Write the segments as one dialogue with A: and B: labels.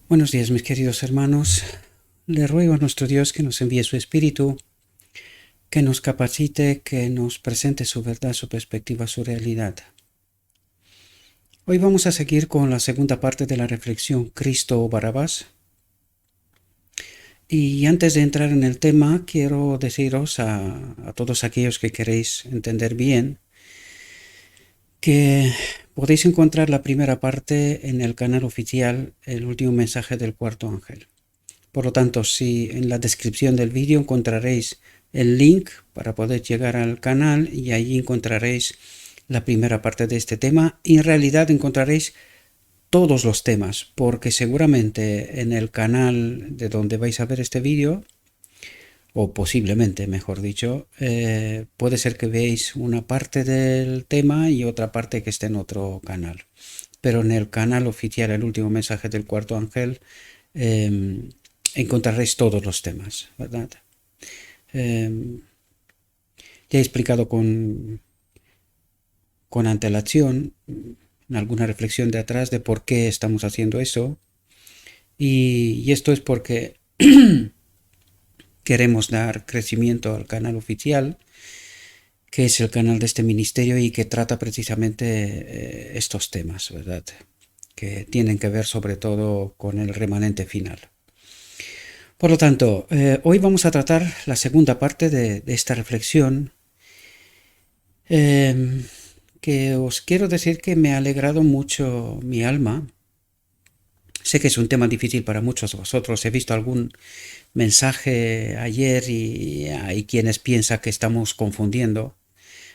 A: Buenos días, mis queridos hermanos. Le ruego a nuestro Dios que nos envíe su Espíritu, que nos capacite, que nos presente su verdad, su perspectiva, su realidad. Hoy vamos a seguir con la segunda parte de la reflexión Cristo o Barrabás. Y antes de entrar en el tema, quiero deciros a todos aquellos que queréis entender bien que podéis encontrar la primera parte en el canal oficial, el último mensaje del cuarto ángel. Por lo tanto, si en la descripción del vídeo encontraréis el link para poder llegar al canal y allí encontraréis la primera parte de este tema y en realidad encontraréis todos los temas, porque seguramente en el canal de donde vais a ver este vídeo, o posiblemente, mejor dicho, puede ser que veáis una parte del tema y otra parte que esté en otro canal. Pero en el canal oficial, el último mensaje del cuarto ángel, encontraréis todos los temas, ¿verdad? Ya he explicado con antelación, en alguna reflexión de atrás, de por qué estamos haciendo eso. Y esto es porque queremos dar crecimiento al canal oficial, que es el canal de este ministerio y que trata precisamente estos temas, ¿verdad? Que tienen que ver sobre todo con el remanente final. Por lo tanto, hoy vamos a tratar la segunda parte de esta reflexión, que os quiero decir que me ha alegrado mucho mi alma. Sé que es un tema difícil para muchos de vosotros. He visto algún mensaje ayer y hay quienes piensan que estamos confundiendo,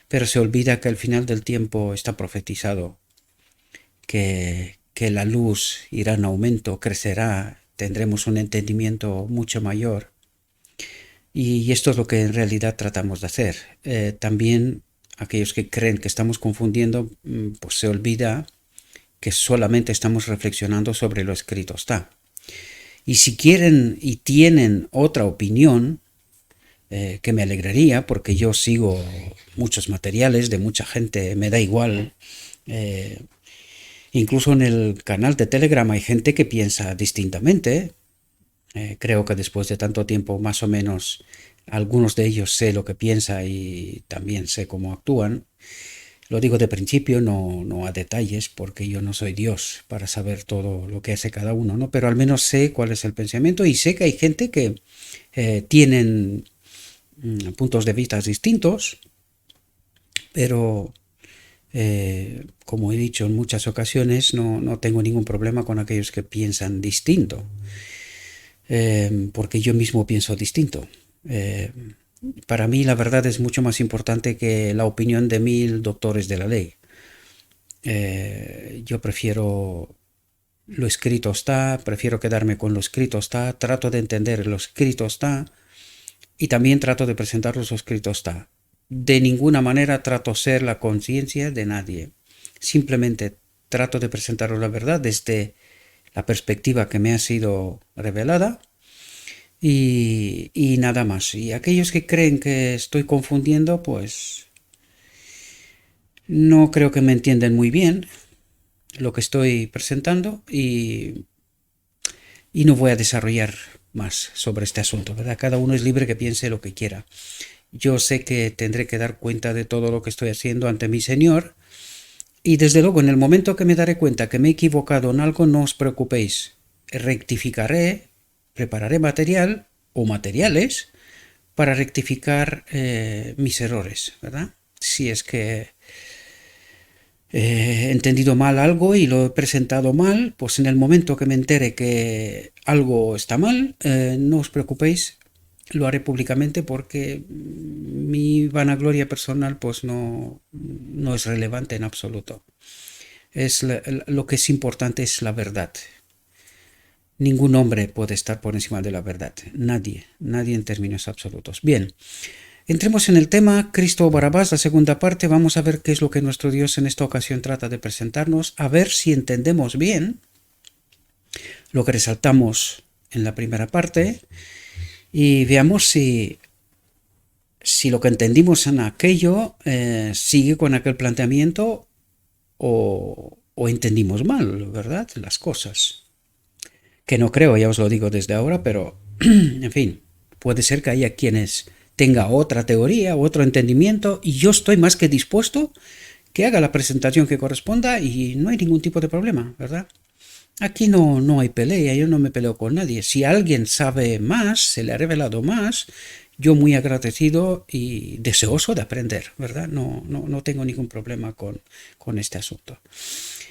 A: pero se olvida que al final del tiempo está profetizado, que la luz irá en aumento, crecerá, tendremos un entendimiento mucho mayor. Y esto es lo que en realidad tratamos de hacer. También aquellos que creen que estamos confundiendo, pues se olvida que solamente estamos reflexionando sobre lo escrito está. Y si quieren y tienen otra opinión, que me alegraría, porque yo sigo muchos materiales de mucha gente, me da igual. Incluso en el canal de Telegram hay gente que piensa distintamente. Creo que después de tanto tiempo, más o menos, algunos de ellos sé lo que piensa y también sé cómo actúan. Lo digo de principio, no a detalles, porque yo no soy Dios para saber todo lo que hace cada uno, ¿no? Pero al menos sé cuál es el pensamiento y sé que hay gente que tienen puntos de vista distintos, pero como he dicho en muchas ocasiones, no tengo ningún problema con aquellos que piensan distinto, porque yo mismo pienso distinto. Para mí la verdad es mucho más importante que la opinión de 1000 doctores de la ley. Yo prefiero lo escrito está, prefiero quedarme con lo escrito está, trato de entender lo escrito está y también trato de presentar lo escrito está. De ninguna manera trato de ser la conciencia de nadie. Simplemente trato de presentaros la verdad desde la perspectiva que me ha sido revelada y nada más. Y aquellos que creen que estoy confundiendo, pues no creo que me entienden muy bien lo que estoy presentando y no voy a desarrollar más sobre este asunto, ¿verdad? Cada uno es libre que piense lo que quiera. Yo sé que tendré que dar cuenta de todo lo que estoy haciendo ante mi Señor y desde luego en el momento que me daré cuenta que me he equivocado en algo, no os preocupéis, rectificaré, prepararé material o materiales para rectificar mis errores, ¿verdad? Si es que he entendido mal algo y lo he presentado mal, pues en el momento que me entere que algo está mal, no os preocupéis, lo haré públicamente porque mi vanagloria personal pues no es relevante en absoluto. Lo que es importante es la verdad. Ningún hombre puede estar por encima de la verdad. Nadie en términos absolutos. Bien, entremos en el tema Cristo o Barrabás, la segunda parte. Vamos a ver qué es lo que nuestro Dios en esta ocasión trata de presentarnos, a ver si entendemos bien lo que resaltamos en la primera parte y veamos si lo que entendimos en aquello sigue con aquel planteamiento o entendimos mal, ¿verdad? Las cosas. que no creo, ya os lo digo desde ahora, pero en fin, puede ser que haya quienes tenga otra teoría, otro entendimiento, y yo estoy más que dispuesto que haga la presentación que corresponda y no hay ningún tipo de problema, ¿verdad? Aquí no hay pelea, yo no me peleo con nadie. Si alguien sabe más, se le ha revelado más, yo muy agradecido y deseoso de aprender, ¿verdad? No tengo ningún problema con este asunto.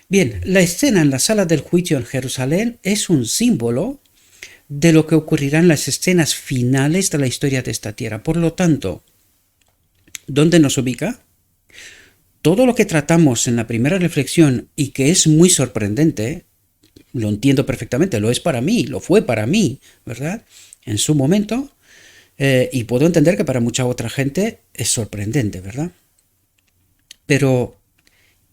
A: Bien, la escena en la sala del juicio en Jerusalén es un símbolo de lo que ocurrirá en las escenas finales de la historia de esta tierra. Por lo tanto, ¿dónde nos ubica? Todo lo que tratamos en la primera reflexión y que es muy sorprendente, lo entiendo perfectamente, lo es para mí, lo fue para mí, ¿verdad? En su momento, y puedo entender que para mucha otra gente es sorprendente, ¿verdad? Pero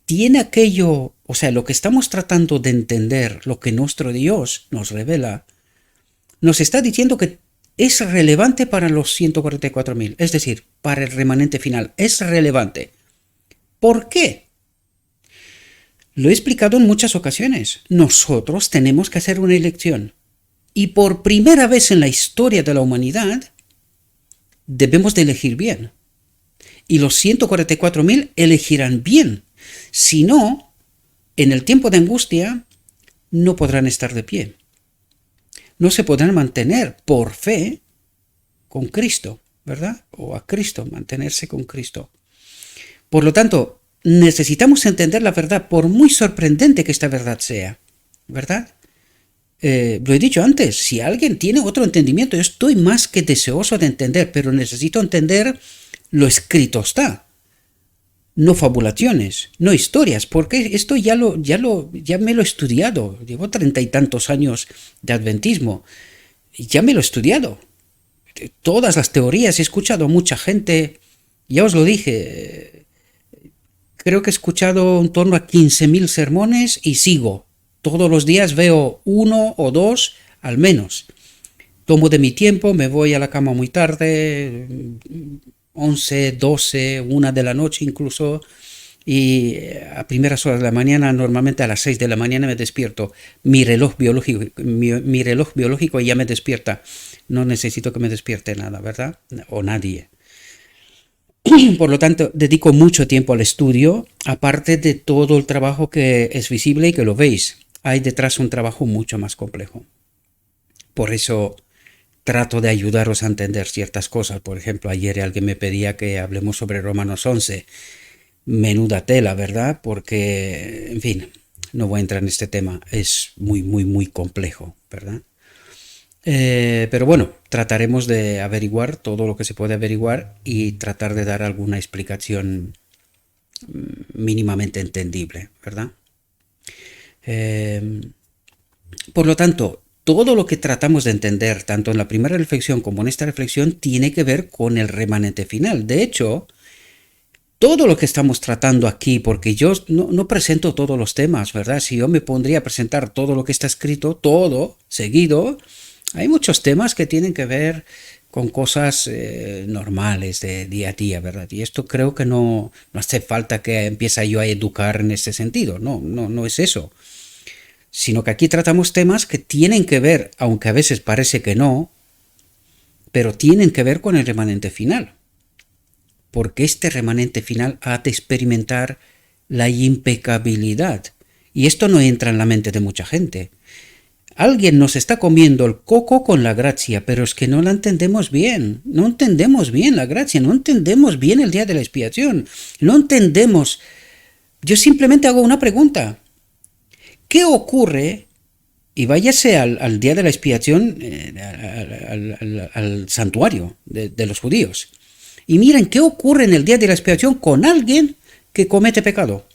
A: tiene aquello, o sea, lo que estamos tratando de entender, lo que nuestro Dios nos revela, nos está diciendo que es relevante para los 144.000, es decir, para el remanente final, es relevante. ¿Por qué? Lo he explicado en muchas ocasiones. Nosotros tenemos que hacer una elección. Y por primera vez en la historia de la humanidad, debemos de elegir bien. Y los 144.000 elegirán bien. Si no, en el tiempo de angustia, no podrán estar de pie. No se podrán mantener por fe con Cristo, ¿verdad? O a Cristo, mantenerse con Cristo. Por lo tanto, necesitamos entender la verdad, por muy sorprendente que esta verdad sea, ¿verdad? Lo he dicho antes, si alguien tiene otro entendimiento, yo estoy más que deseoso de entender, pero necesito entender lo escrito está. No fabulaciones, no historias, porque esto ya me lo he estudiado. Llevo 30 y tantos años de adventismo, y ya me lo he estudiado. Todas las teorías, he escuchado a mucha gente, ya os lo dije, creo que he escuchado en torno a 15.000 sermones y sigo. Todos los días veo 1 o 2 al menos. Tomo de mi tiempo, me voy a la cama muy tarde, 11, 12, 1 de la noche incluso, y a primeras horas de la mañana, normalmente a las 6 de la mañana me despierto. Mi reloj biológico ya me despierta. No necesito que me despierte nada, ¿verdad? O nadie. Por lo tanto, dedico mucho tiempo al estudio, aparte de todo el trabajo que es visible y que lo veis. Hay detrás un trabajo mucho más complejo. Por eso trato de ayudaros a entender ciertas cosas. Por ejemplo, ayer alguien me pedía que hablemos sobre Romanos 11. Menuda tela, ¿verdad? Porque, en fin, no voy a entrar en este tema. Es muy complejo, ¿verdad? Pero bueno, trataremos de averiguar todo lo que se puede averiguar y tratar de dar alguna explicación mínimamente entendible, ¿verdad? Por lo tanto, todo lo que tratamos de entender, tanto en la primera reflexión como en esta reflexión, tiene que ver con el remanente final. De hecho, todo lo que estamos tratando aquí, porque yo no presento todos los temas, ¿verdad? Si yo me pondría a presentar todo lo que está escrito, todo, seguido, hay muchos temas que tienen que ver con cosas normales de día a día, ¿verdad? Y esto creo que no hace falta que empiece yo a educar en ese sentido, no es eso. Sino que aquí tratamos temas que tienen que ver, aunque a veces parece que no, pero tienen que ver con el remanente final. Porque este remanente final ha de experimentar la impecabilidad. Y esto no entra en la mente de mucha gente. Alguien nos está comiendo el coco con la gracia, pero es que no la entendemos bien. No entendemos bien la gracia, no entendemos bien el día de la expiación. No entendemos. Yo simplemente hago una pregunta. ¿Qué ocurre? Y váyase al día de la expiación, al santuario de los judíos. Y miren qué ocurre en el día de la expiación con alguien que comete pecado.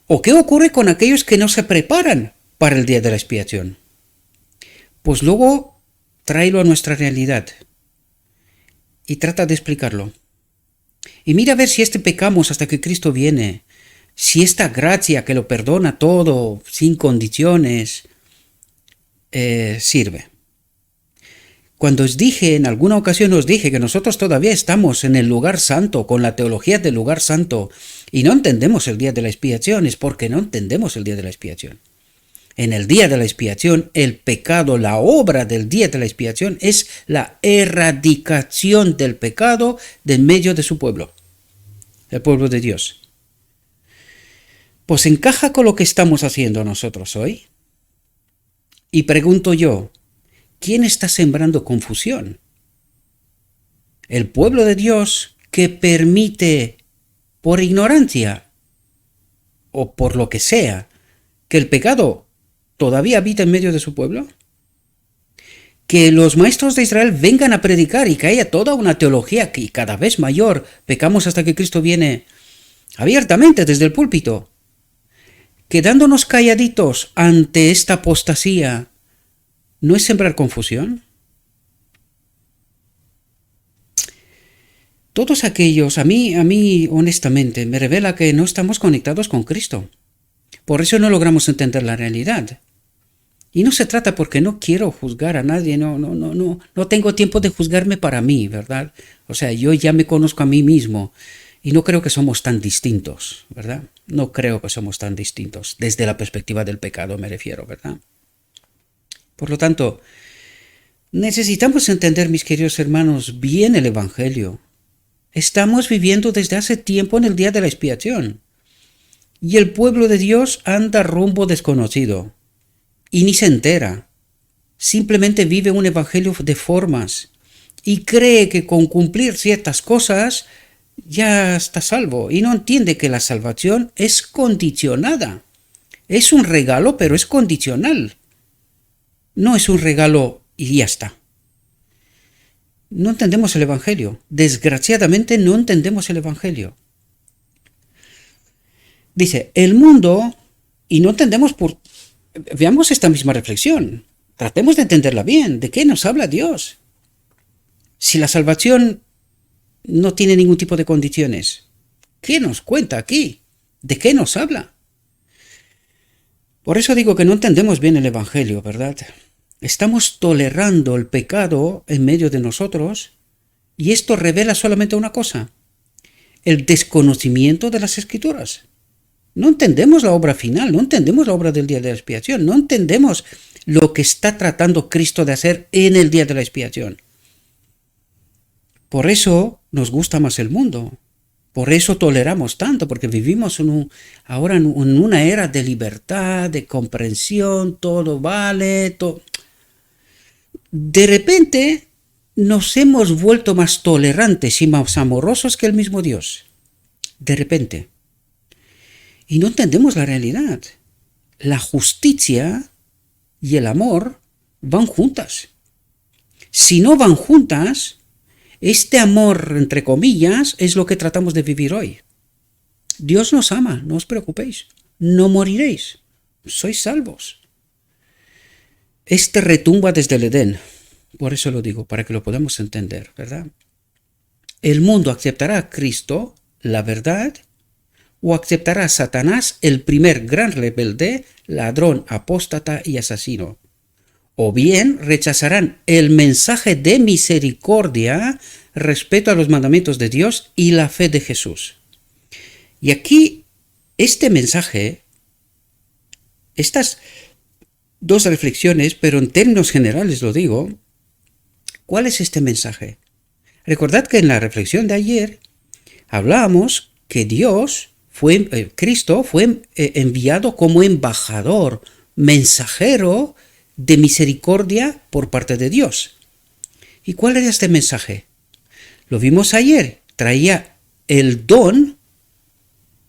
A: ¿O qué ocurre con aquellos que no se preparan para el día de la expiación? Pues luego tráelo a nuestra realidad y trata de explicarlo. Y mira a ver si pecamos hasta que Cristo viene. Si esta gracia que lo perdona todo, sin condiciones, sirve. Cuando os dije, en alguna ocasión os dije que nosotros todavía estamos en el lugar santo, con la teología del lugar santo, y no entendemos el día de la expiación, es porque no entendemos el día de la expiación. En el día de la expiación, el pecado, la obra del día de la expiación es la erradicación del pecado de medio de su pueblo, el pueblo de Dios. Pues encaja con lo que estamos haciendo nosotros hoy. Y pregunto yo, ¿quién está sembrando confusión? ¿El pueblo de Dios que permite, por ignorancia o por lo que sea, que el pecado todavía habita en medio de su pueblo? Que los maestros de Israel vengan a predicar y que haya toda una teología que cada vez mayor, pecamos hasta que Cristo viene abiertamente desde el púlpito, quedándonos calladitos ante esta apostasía, ¿no es sembrar confusión? Todos aquellos, a mí honestamente, me revela que no estamos conectados con Cristo. Por eso no logramos entender la realidad. Y no se trata porque no quiero juzgar a nadie, no tengo tiempo de juzgarme para mí, ¿verdad? O sea, yo ya me conozco a mí mismo y no creo que somos tan distintos, ¿verdad? No creo que somos tan distintos, desde la perspectiva del pecado me refiero, ¿verdad? Por lo tanto, necesitamos entender, mis queridos hermanos, bien el Evangelio. Estamos viviendo desde hace tiempo en el día de la expiación. Y el pueblo de Dios anda rumbo desconocido. Y ni se entera. Simplemente vive un evangelio de formas. Y cree que con cumplir ciertas cosas ya está salvo. Y no entiende que la salvación es condicionada. Es un regalo, pero es condicional. No es un regalo y ya está. No entendemos el evangelio. Desgraciadamente no entendemos el evangelio. Dice, el mundo, y no entendemos por... Veamos esta misma reflexión. Tratemos de entenderla bien. ¿De qué nos habla Dios? Si la salvación no tiene ningún tipo de condiciones, ¿qué nos cuenta aquí? ¿De qué nos habla? Por eso digo que no entendemos bien el evangelio, ¿verdad? Estamos tolerando el pecado en medio de nosotros y esto revela solamente una cosa, el desconocimiento de las Escrituras. No entendemos la obra final, no entendemos la obra del día de la expiación, no entendemos lo que está tratando Cristo de hacer en el día de la expiación. Por eso nos gusta más el mundo, por eso toleramos tanto, porque vivimos ahora en una era de libertad, de comprensión, todo vale, todo... De repente nos hemos vuelto más tolerantes y más amorosos que el mismo Dios. De repente. Y no entendemos la realidad. La justicia y el amor van juntas. Si no van juntas, este amor, entre comillas, es lo que tratamos de vivir hoy. Dios nos ama, no os preocupéis. No moriréis. Sois salvos. Este retumba desde el Edén. Por eso lo digo, para que lo podamos entender, ¿verdad? El mundo aceptará a Cristo, la verdad, o aceptará a Satanás, el primer gran rebelde, ladrón, apóstata y asesino. O bien rechazarán el mensaje de misericordia, respeto a los mandamientos de Dios y la fe de Jesús. Y aquí, este mensaje, estas dos reflexiones, pero en términos generales lo digo, ¿cuál es este mensaje? Recordad que en la reflexión de ayer hablábamos que Cristo fue enviado como embajador, mensajero de misericordia por parte de Dios. ¿Y cuál era este mensaje? Lo vimos ayer, traía el don,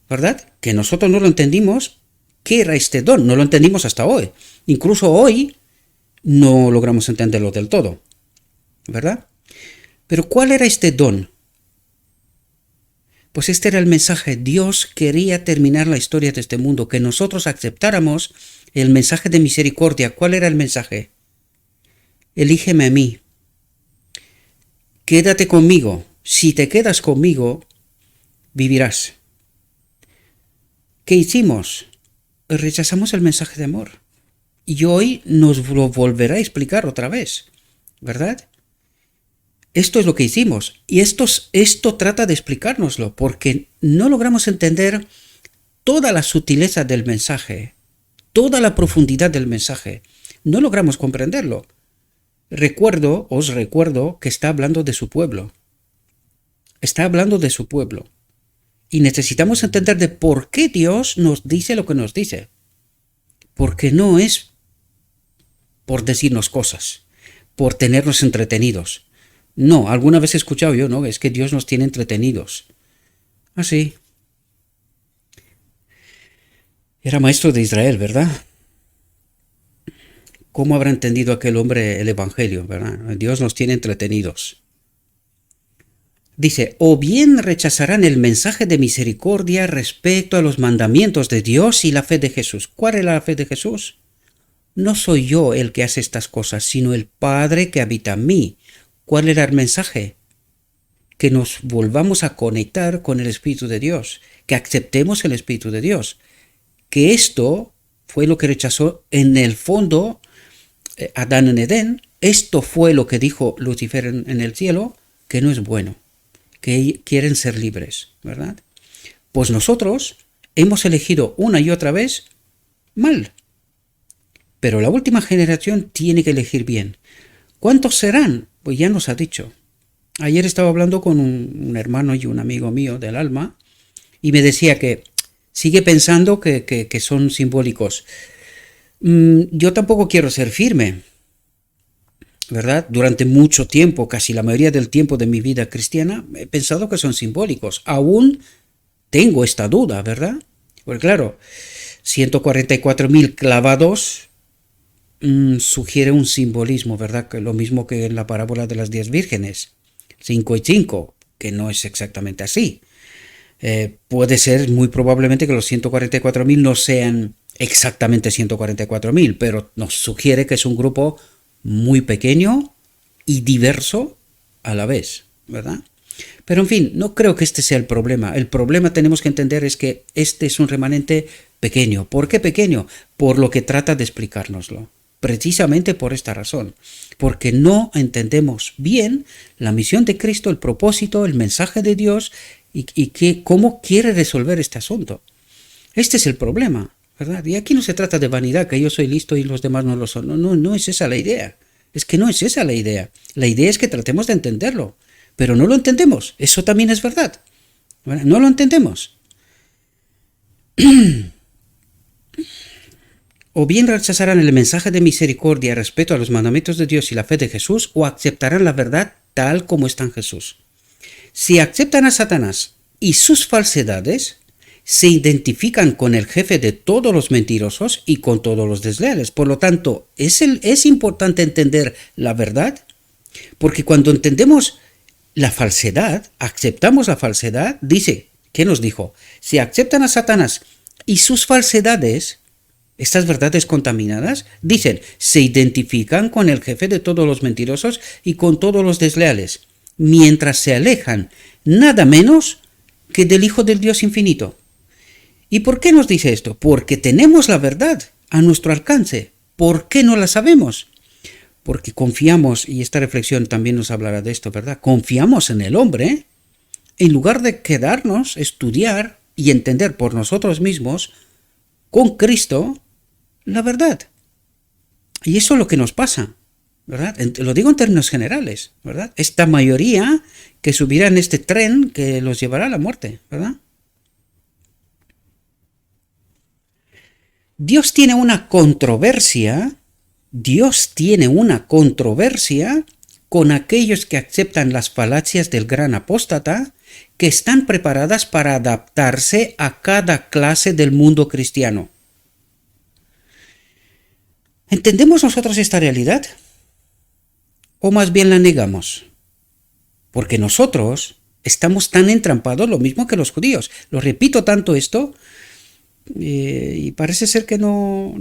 A: ¿verdad? Que nosotros no lo entendimos. ¿Qué era este don? No lo entendimos hasta hoy. Incluso hoy no logramos entenderlo del todo, ¿verdad? Pero ¿cuál era este don? Pues este era el mensaje. Dios quería terminar la historia de este mundo, que nosotros aceptáramos el mensaje de misericordia. ¿Cuál era el mensaje? Elígeme a mí. Quédate conmigo. Si te quedas conmigo, vivirás. ¿Qué hicimos? Rechazamos el mensaje de amor. Y hoy nos lo volverá a explicar otra vez, ¿verdad? Esto es lo que hicimos. Y esto trata de explicárnoslo, porque no logramos entender toda la sutileza del mensaje, toda la profundidad del mensaje. No logramos comprenderlo. Os recuerdo que está hablando de su pueblo. Está hablando de su pueblo. Y necesitamos entender de por qué Dios nos dice lo que nos dice. Porque no es por decirnos cosas, por tenernos entretenidos. No, alguna vez he escuchado yo, ¿no? Es que Dios nos tiene entretenidos. Así. Era maestro de Israel, ¿verdad? ¿Cómo habrá entendido aquel hombre el Evangelio, verdad? Dios nos tiene entretenidos. Dice, o bien rechazarán el mensaje de misericordia respecto a los mandamientos de Dios y la fe de Jesús. ¿Cuál era la fe de Jesús? No soy yo el que hace estas cosas, sino el Padre que habita en mí. ¿Cuál era el mensaje? Que nos volvamos a conectar con el Espíritu de Dios, que aceptemos el Espíritu de Dios. Que esto fue lo que rechazó en el fondo Adán en Edén. Esto fue lo que dijo Lucifer en el cielo, que no es bueno, que quieren ser libres, ¿verdad? Pues nosotros hemos elegido una y otra vez mal. Pero la última generación tiene que elegir bien. ¿Cuántos serán? Pues ya nos ha dicho. Ayer estaba hablando con un hermano y un amigo mío del alma y me decía que sigue pensando que son simbólicos. Yo tampoco quiero ser firme, ¿verdad? Durante mucho tiempo, casi la mayoría del tiempo de mi vida cristiana, he pensado que son simbólicos. Aún tengo esta duda, ¿verdad? Porque claro, 144.000 clavados sugiere un simbolismo, ¿verdad? Que lo mismo que en la parábola de las 10 vírgenes, 5 y 5, que no es exactamente así. Puede ser muy probablemente que los 144.000 no sean exactamente 144.000, pero nos sugiere que es un grupo muy pequeño y diverso a la vez, ¿verdad? Pero en fin, no creo que este sea el problema. El problema tenemos que entender es que este es un remanente pequeño. ¿Por qué pequeño? Por lo que trata de explicárnoslo. Precisamente por esta razón, porque no entendemos bien la misión de Cristo, el propósito, el mensaje de Dios y cómo quiere resolver este asunto. Este es el problema, ¿verdad? Y aquí no se trata de vanidad, que yo soy listo y los demás no lo son. No es esa la idea. Es que no es esa la idea. La idea es que tratemos de entenderlo, pero no lo entendemos. Eso también es verdad. ¿Verdad? No lo entendemos. O bien rechazarán el mensaje de misericordia respecto a los mandamientos de Dios y la fe de Jesús, o aceptarán la verdad tal como está en Jesús. Si aceptan a Satanás y sus falsedades, se identifican con el jefe de todos los mentirosos y con todos los desleales. Por lo tanto, es importante entender la verdad, porque cuando entendemos la falsedad, aceptamos la falsedad, dice, ¿qué nos dijo? Si aceptan a Satanás y sus falsedades, estas verdades contaminadas, dicen, se identifican con el jefe de todos los mentirosos y con todos los desleales, mientras se alejan nada menos que del Hijo del Dios infinito. ¿Y por qué nos dice esto? Porque tenemos la verdad a nuestro alcance. ¿Por qué no la sabemos? Porque confiamos, y esta reflexión también nos hablará de esto, ¿verdad? Confiamos en el hombre, en lugar de quedarnos, estudiar y entender por nosotros mismos, con Cristo, la verdad. Y eso es lo que nos pasa, ¿verdad? Lo digo en términos generales, ¿verdad? Esta mayoría que subirá en este tren que los llevará a la muerte, ¿verdad? Dios tiene una controversia con aquellos que aceptan las falacias del gran apóstata, que están preparadas para adaptarse a cada clase del mundo cristiano. ¿Entendemos nosotros esta realidad? ¿O más bien la negamos? Porque nosotros estamos tan entrampados, lo mismo que los judíos. Lo repito tanto esto, y parece ser que no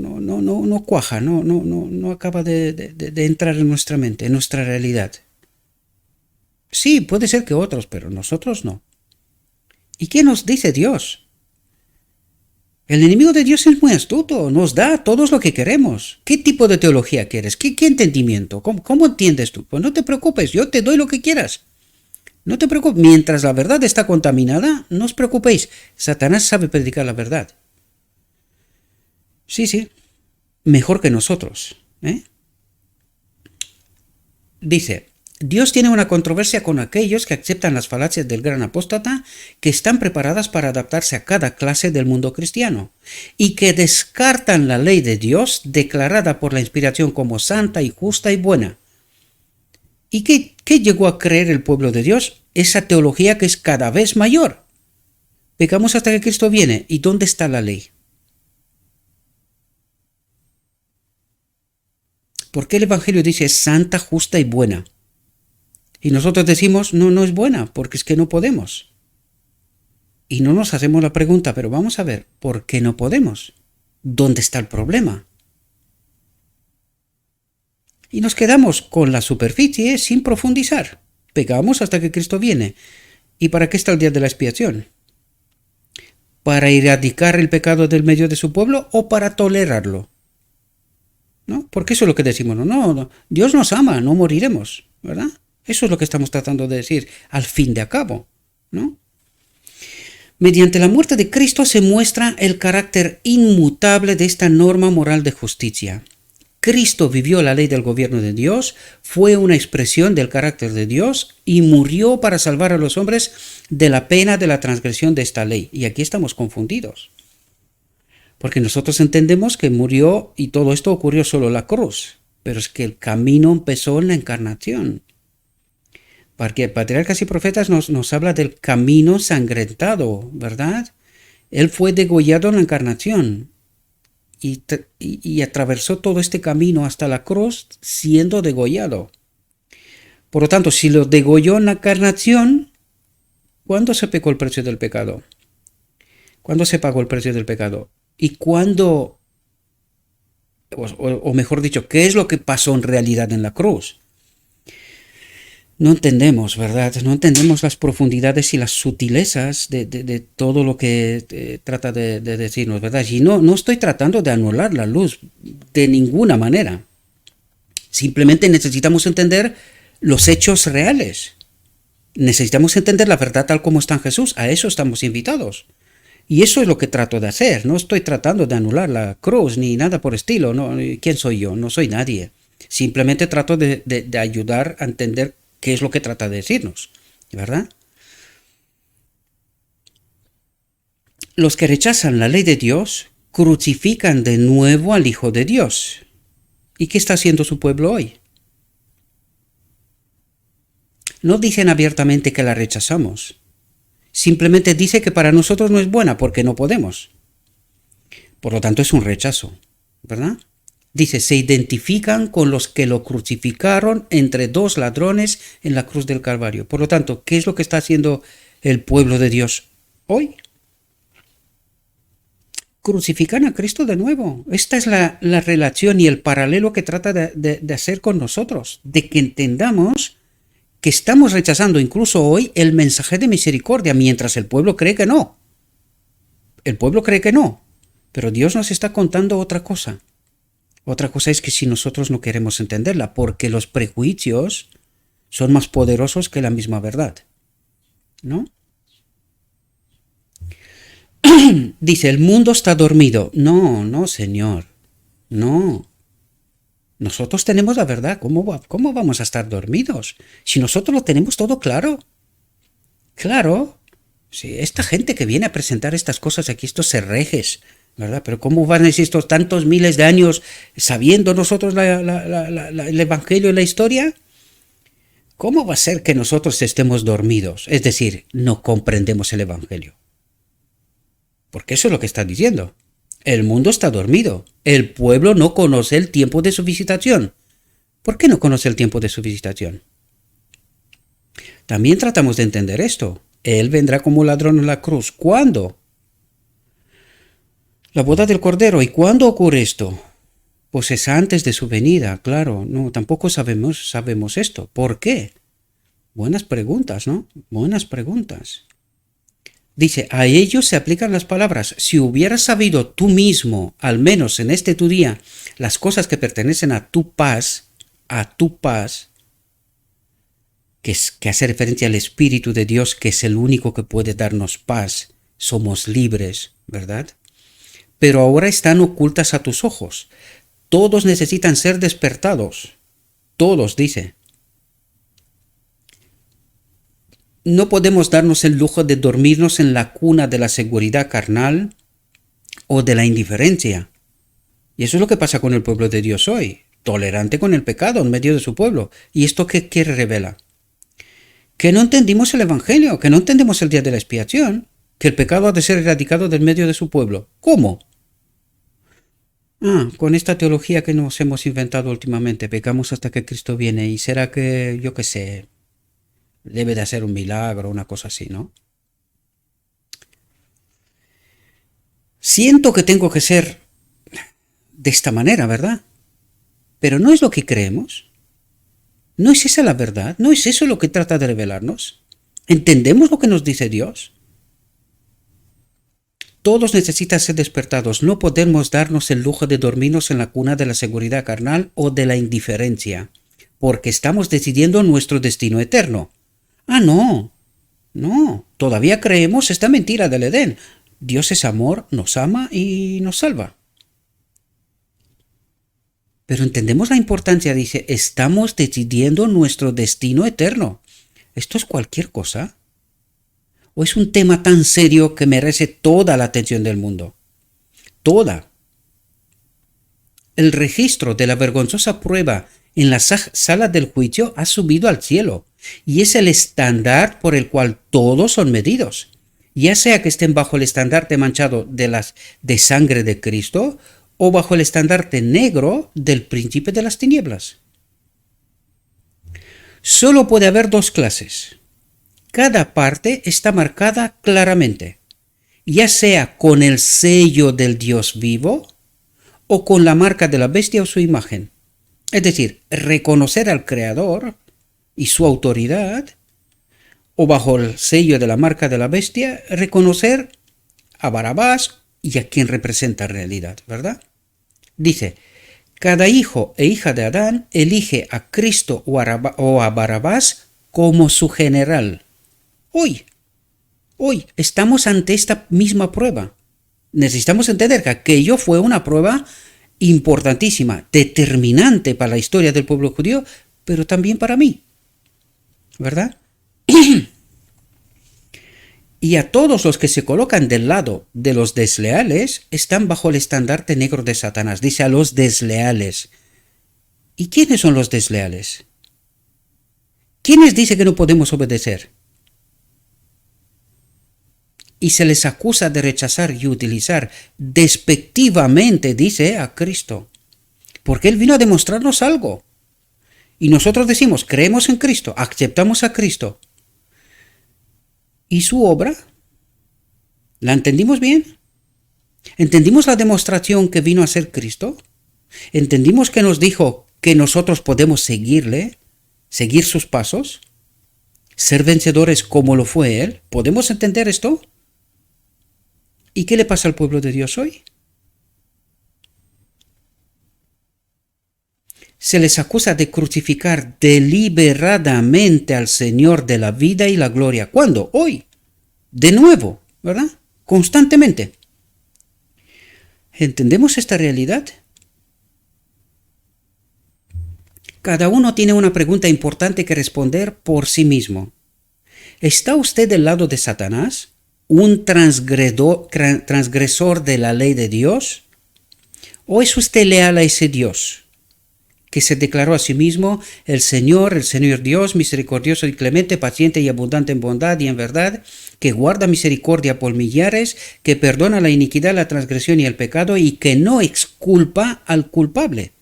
A: cuaja, no acaba de entrar en nuestra mente, en nuestra realidad. Sí, puede ser que otros, pero nosotros no. ¿Y qué nos dice Dios? El enemigo de Dios es muy astuto, nos da a todos lo que queremos. ¿Qué tipo de teología quieres? ¿Qué entendimiento? ¿Cómo entiendes tú? Pues no te preocupes, yo te doy lo que quieras. No te preocupes, mientras la verdad está contaminada, no os preocupéis. Satanás sabe predicar la verdad. Sí, mejor que nosotros. Dice, Dios tiene una controversia con aquellos que aceptan las falacias del gran apóstata, que están preparadas para adaptarse a cada clase del mundo cristiano, y que descartan la ley de Dios declarada por la inspiración como santa y justa y buena. ¿Y qué llegó a creer el pueblo de Dios? Esa teología que es cada vez mayor. Pecamos hasta que Cristo viene. ¿Y dónde está la ley? ¿Por qué el Evangelio dice santa, justa y buena? Y nosotros decimos, no es buena, porque es que no podemos. Y no nos hacemos la pregunta, pero vamos a ver, ¿por qué no podemos? ¿Dónde está el problema? Y nos quedamos con la superficie sin profundizar. Pecamos hasta que Cristo viene. ¿Y para qué está el día de la expiación? ¿Para erradicar el pecado del medio de su pueblo o para tolerarlo? ¿No? Porque eso es lo que decimos, no, Dios nos ama, no moriremos, ¿verdad? Eso es lo que estamos tratando de decir al fin de cabo, ¿no? Mediante la muerte de Cristo se muestra el carácter inmutable de esta norma moral de justicia. Cristo vivió la ley del gobierno de Dios, fue una expresión del carácter de Dios y murió para salvar a los hombres de la pena de la transgresión de esta ley. Y aquí estamos confundidos. Porque nosotros entendemos que murió y todo esto ocurrió solo en la cruz. Pero es que el camino empezó en la encarnación. Porque Patriarcas y Profetas nos habla del camino sangrentado, ¿verdad? Él fue degollado en la encarnación. Y atravesó todo este camino hasta la cruz siendo degollado. Por lo tanto, si lo degolló en la encarnación, ¿cuándo se pagó el precio del pecado? ¿Cuándo se pagó el precio del pecado? ¿Y cuándo, o mejor dicho, qué es lo que pasó en realidad en la cruz? No entendemos, ¿verdad? No entendemos las profundidades y las sutilezas de todo lo que trata de decirnos, ¿verdad? Y no estoy tratando de anular la luz de ninguna manera. Simplemente necesitamos entender los hechos reales. Necesitamos entender la verdad tal como está en Jesús. A eso estamos invitados. Y eso es lo que trato de hacer. No estoy tratando de anular la cruz ni nada por estilo. No, ¿quién soy yo? No soy nadie. Simplemente trato de ayudar a entender qué es lo que trata de decirnos, ¿verdad? Los que rechazan la ley de Dios crucifican de nuevo al Hijo de Dios. ¿Y qué está haciendo su pueblo hoy? No dicen abiertamente que la rechazamos. Simplemente dice que para nosotros no es buena porque no podemos. Por lo tanto es un rechazo, ¿verdad? Dice, se identifican con los que lo crucificaron entre dos ladrones en la cruz del Calvario. Por lo tanto, ¿qué es lo que está haciendo el pueblo de Dios hoy? Crucifican a Cristo de nuevo. Esta es la relación y el paralelo que trata de hacer con nosotros, de que entendamos que estamos rechazando incluso hoy el mensaje de misericordia, mientras el pueblo cree que no. El pueblo cree que no, pero Dios nos está contando otra cosa. Otra cosa es que si nosotros no queremos entenderla, porque los prejuicios son más poderosos que la misma verdad, ¿no? Dice, el mundo está dormido. No, Señor, no. Nosotros tenemos la verdad. ¿Cómo vamos a estar dormidos? Si nosotros lo tenemos todo claro. Claro. Sí, esta gente que viene a presentar estas cosas aquí, estos herejes, ¿verdad? Pero ¿cómo van a decir estos tantos miles de años sabiendo nosotros el Evangelio y la historia? ¿Cómo va a ser que nosotros estemos dormidos? Es decir, no comprendemos el Evangelio. Porque eso es lo que está diciendo. El mundo está dormido. El pueblo no conoce el tiempo de su visitación. ¿Por qué no conoce el tiempo de su visitación? También tratamos de entender esto. Él vendrá como ladrón en la cruz. ¿Cuándo? La boda del Cordero. ¿Y cuándo ocurre esto? Pues es antes de su venida, claro. No, tampoco sabemos esto. ¿Por qué? Buenas preguntas, ¿no? Buenas preguntas. Dice, a ellos se aplican las palabras, si hubieras sabido tú mismo, al menos en este tu día, las cosas que pertenecen a tu paz, que hace referencia al Espíritu de Dios, que es el único que puede darnos paz, somos libres, ¿verdad? Pero ahora están ocultas a tus ojos. Todos necesitan ser despertados. Todos, dice. No podemos darnos el lujo de dormirnos en la cuna de la seguridad carnal o de la indiferencia. Y eso es lo que pasa con el pueblo de Dios hoy, tolerante con el pecado en medio de su pueblo. ¿Y esto qué revela? Que no entendimos el Evangelio, que no entendemos el día de la expiación, que el pecado ha de ser erradicado del medio de su pueblo. ¿Cómo? Con esta teología que nos hemos inventado últimamente, pecamos hasta que Cristo viene, y será que, yo qué sé, debe de hacer un milagro, una cosa así, ¿no? Siento que tengo que ser de esta manera, ¿verdad? Pero no es lo que creemos. No es esa la verdad. No es eso lo que trata de revelarnos. ¿Entendemos lo que nos dice Dios? Todos necesitan ser despertados. No podemos darnos el lujo de dormirnos en la cuna de la seguridad carnal o de la indiferencia, porque estamos decidiendo nuestro destino eterno. No. Todavía creemos esta mentira del Edén. Dios es amor, nos ama y nos salva. Pero entendemos la importancia, dice, estamos decidiendo nuestro destino eterno. ¿Esto es cualquier cosa? ¿O es un tema tan serio que merece toda la atención del mundo? Toda. El registro de la vergonzosa prueba en la sala del juicio ha subido al cielo, y es el estándar por el cual todos son medidos, ya sea que estén bajo el estandarte manchado de sangre de Cristo, o bajo el estandarte negro del príncipe de las tinieblas. Solo puede haber dos clases. Cada parte está marcada claramente, ya sea con el sello del Dios vivo o con la marca de la bestia o su imagen. Es decir, reconocer al Creador y su autoridad, o bajo el sello de la marca de la bestia, reconocer a Barabás y a quien representa en realidad, ¿verdad? Dice, cada hijo e hija de Adán elige a Cristo o a Barabás como su general. Hoy estamos ante esta misma prueba. Necesitamos entender que aquello fue una prueba importantísima, determinante para la historia del pueblo judío, pero también para mí, ¿verdad? Y a todos los que se colocan del lado de los desleales están bajo el estandarte negro de Satanás. Dice a los desleales. ¿Y quiénes son los desleales? ¿Quiénes dice que no podemos obedecer? Y se les acusa de rechazar y utilizar despectivamente, dice, a Cristo. Porque Él vino a demostrarnos algo. Y nosotros decimos, creemos en Cristo, aceptamos a Cristo. ¿Y su obra? ¿La entendimos bien? ¿Entendimos la demostración que vino a ser Cristo? ¿Entendimos que nos dijo que nosotros podemos seguirle, seguir sus pasos, ser vencedores como lo fue Él? ¿Podemos entender esto? ¿Y qué le pasa al pueblo de Dios hoy? Se les acusa de crucificar deliberadamente al Señor de la vida y la gloria. ¿Cuándo? Hoy. De nuevo, ¿verdad? Constantemente. ¿Entendemos esta realidad? Cada uno tiene una pregunta importante que responder por sí mismo. ¿Está usted del lado de Satanás? ¿Un transgresor de la ley de Dios? ¿O es usted leal a ese Dios que se declaró a sí mismo el Señor Dios, misericordioso y clemente, paciente y abundante en bondad y en verdad, que guarda misericordia por millares, que perdona la iniquidad, la transgresión y el pecado, y que no exculpa al culpable?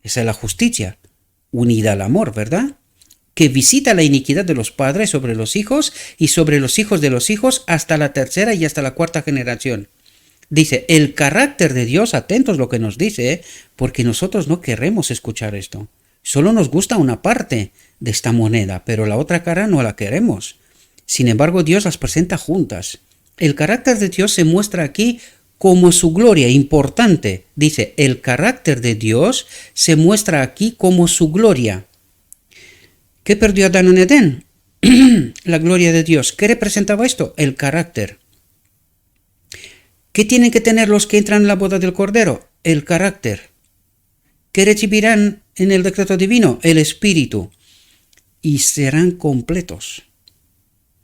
A: Esa es la justicia, unida al amor, ¿verdad? Que visita la iniquidad de los padres sobre los hijos y sobre los hijos de los hijos hasta la tercera y hasta la cuarta generación. Dice, el carácter de Dios, atentos lo que nos dice, porque nosotros no queremos escuchar esto. Solo nos gusta una parte de esta moneda, pero la otra cara no la queremos. Sin embargo, Dios las presenta juntas. El carácter de Dios se muestra aquí como su gloria, importante. Dice, el carácter de Dios se muestra aquí como su gloria. ¿Qué perdió Adán en Edén? La gloria de Dios. ¿Qué representaba esto? El carácter. ¿Qué tienen que tener los que entran en la boda del Cordero? El carácter. ¿Qué recibirán en el decreto divino? El Espíritu. Y serán completos,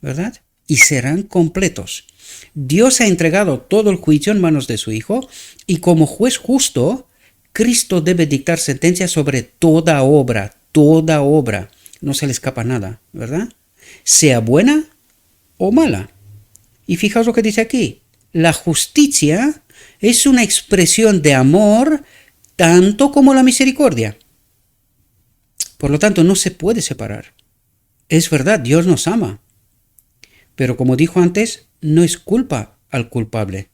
A: ¿verdad? Y serán completos. Dios ha entregado todo el juicio en manos de su Hijo y como juez justo, Cristo debe dictar sentencia sobre toda obra, no se le escapa nada, ¿verdad? Sea buena o mala. Y fijaos lo que dice aquí, la justicia es una expresión de amor tanto como la misericordia. Por lo tanto, no se puede separar. Es verdad, Dios nos ama, pero como dijo antes, no es culpa al culpable.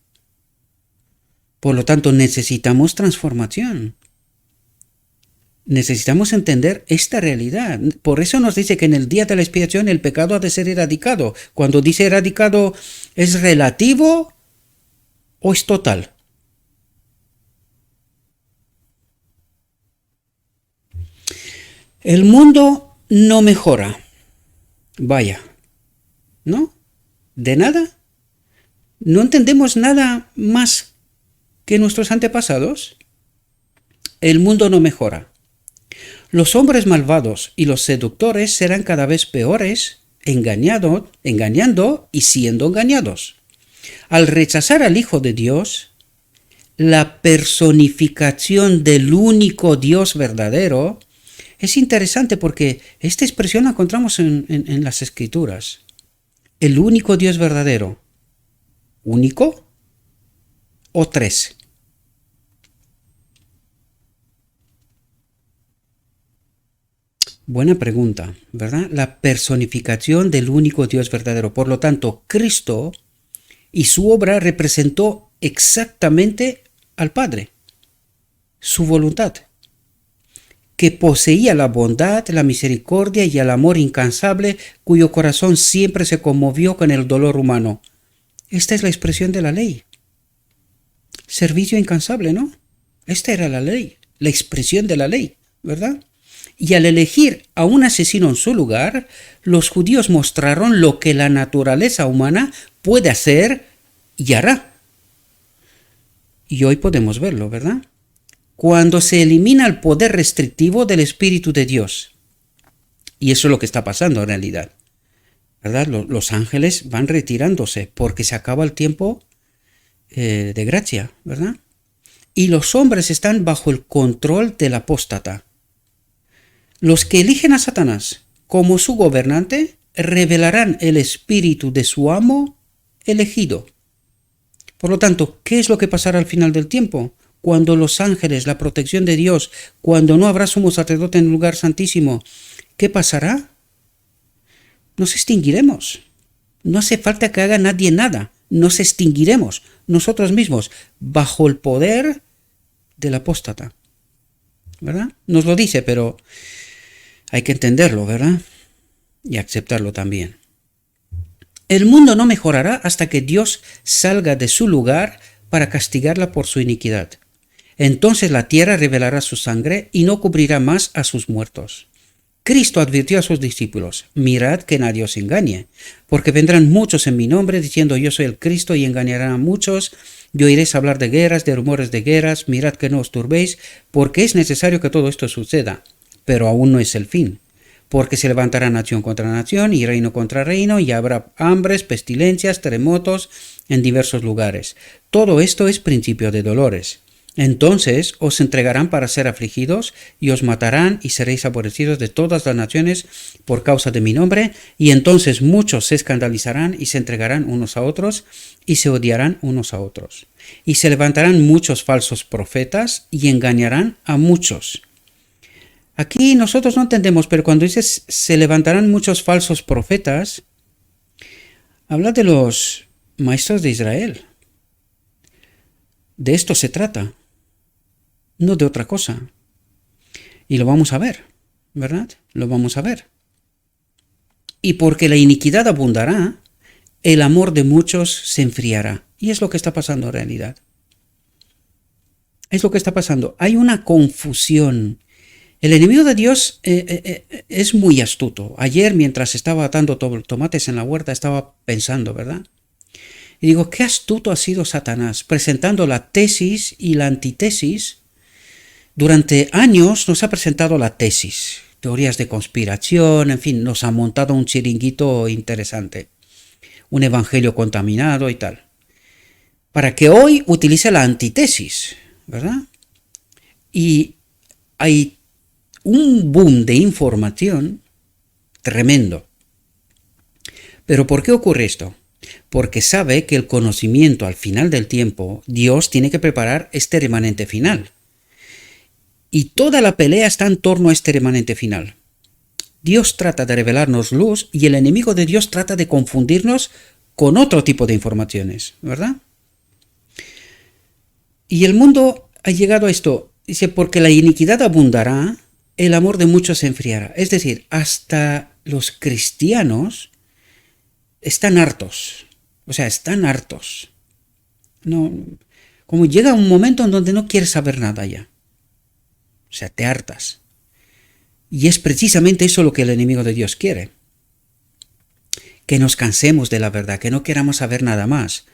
A: Por lo tanto, necesitamos transformación. Necesitamos entender esta realidad. Por eso nos dice que en el día de la expiación el pecado ha de ser erradicado. Cuando dice erradicado, ¿es relativo o es total? El mundo no mejora. Vaya, ¿no? ¿De nada? ¿No entendemos nada más que nuestros antepasados? El mundo no mejora. Los hombres malvados y los seductores serán cada vez peores, engañando y siendo engañados. Al rechazar al Hijo de Dios, la personificación del único Dios verdadero, es interesante porque esta expresión la encontramos en las Escrituras. El único Dios verdadero. ¿Único o tres? Buena pregunta, ¿verdad? La personificación del único Dios verdadero. Por lo tanto, Cristo y su obra representó exactamente al Padre, su voluntad, que poseía la bondad, la misericordia y el amor incansable, cuyo corazón siempre se conmovió con el dolor humano. Esta es la expresión de la ley. Servicio incansable, ¿no? Esta era la ley, la expresión de la ley, ¿verdad? Y al elegir a un asesino en su lugar, los judíos mostraron lo que la naturaleza humana puede hacer y hará. Y hoy podemos verlo, ¿verdad? Cuando se elimina el poder restrictivo del Espíritu de Dios. Y eso es lo que está pasando en realidad, ¿verdad? Los ángeles van retirándose porque se acaba el tiempo de gracia, ¿verdad? Y los hombres están bajo el control del apóstata. Los que eligen a Satanás como su gobernante revelarán el espíritu de su amo elegido. Por lo tanto, ¿qué es lo que pasará al final del tiempo? Cuando los ángeles, la protección de Dios, cuando no habrá sumo sacerdote en el lugar santísimo, ¿qué pasará? Nos extinguiremos. No hace falta que haga nadie nada. Nos extinguiremos nosotros mismos bajo el poder del apóstata. ¿Verdad? Nos lo dice, pero hay que entenderlo, ¿verdad? Y aceptarlo también. El mundo no mejorará hasta que Dios salga de su lugar para castigarla por su iniquidad. Entonces la tierra revelará su sangre y no cubrirá más a sus muertos. Cristo advirtió a sus discípulos, mirad que nadie os engañe, porque vendrán muchos en mi nombre diciendo yo soy el Cristo y engañarán a muchos, y oiréis hablar de guerras, de rumores de guerras, mirad que no os turbéis, porque es necesario que todo esto suceda, pero aún no es el fin. Porque se levantará nación contra nación y reino contra reino, y habrá hambres, pestilencias, terremotos en diversos lugares. Todo esto es principio de dolores. Entonces os entregarán para ser afligidos, y os matarán, y seréis aborrecidos de todas las naciones por causa de mi nombre, y entonces muchos se escandalizarán y se entregarán unos a otros, y se odiarán unos a otros. Y se levantarán muchos falsos profetas, y engañarán a muchos. Aquí nosotros no entendemos, pero cuando dices se levantarán muchos falsos profetas, habla de los maestros de Israel. De esto se trata, no de otra cosa. Y lo vamos a ver, ¿verdad? Lo vamos a ver. Y porque la iniquidad abundará, el amor de muchos se enfriará. Y es lo que está pasando en realidad. Es lo que está pasando. Hay una confusión. El enemigo de Dios es muy astuto. Ayer, mientras estaba atando tomates en la huerta, estaba pensando, ¿verdad? Y digo, qué astuto ha sido Satanás, presentando la tesis y la antítesis Durante años nos ha presentado la tesis, teorías de conspiración, en fin, nos ha montado un chiringuito interesante, un evangelio contaminado y tal, para que hoy utilice la antítesis, ¿verdad? Y hay un boom de información tremendo. ¿Pero por qué ocurre esto? Porque sabe que el conocimiento al final del tiempo, Dios tiene que preparar este remanente final. Y toda la pelea está en torno a este remanente final. Dios trata de revelarnos luz y el enemigo de Dios trata de confundirnos con otro tipo de informaciones, ¿verdad? Y el mundo ha llegado a esto, dice, porque la iniquidad abundará, el amor de muchos se enfriará. Es decir, hasta los cristianos están hartos, o sea, están hartos. No, como llega un momento en donde no quieres saber nada ya. O sea, te hartas. Y es precisamente eso lo que el enemigo de Dios quiere. Que nos cansemos de la verdad, que no queramos saber nada más.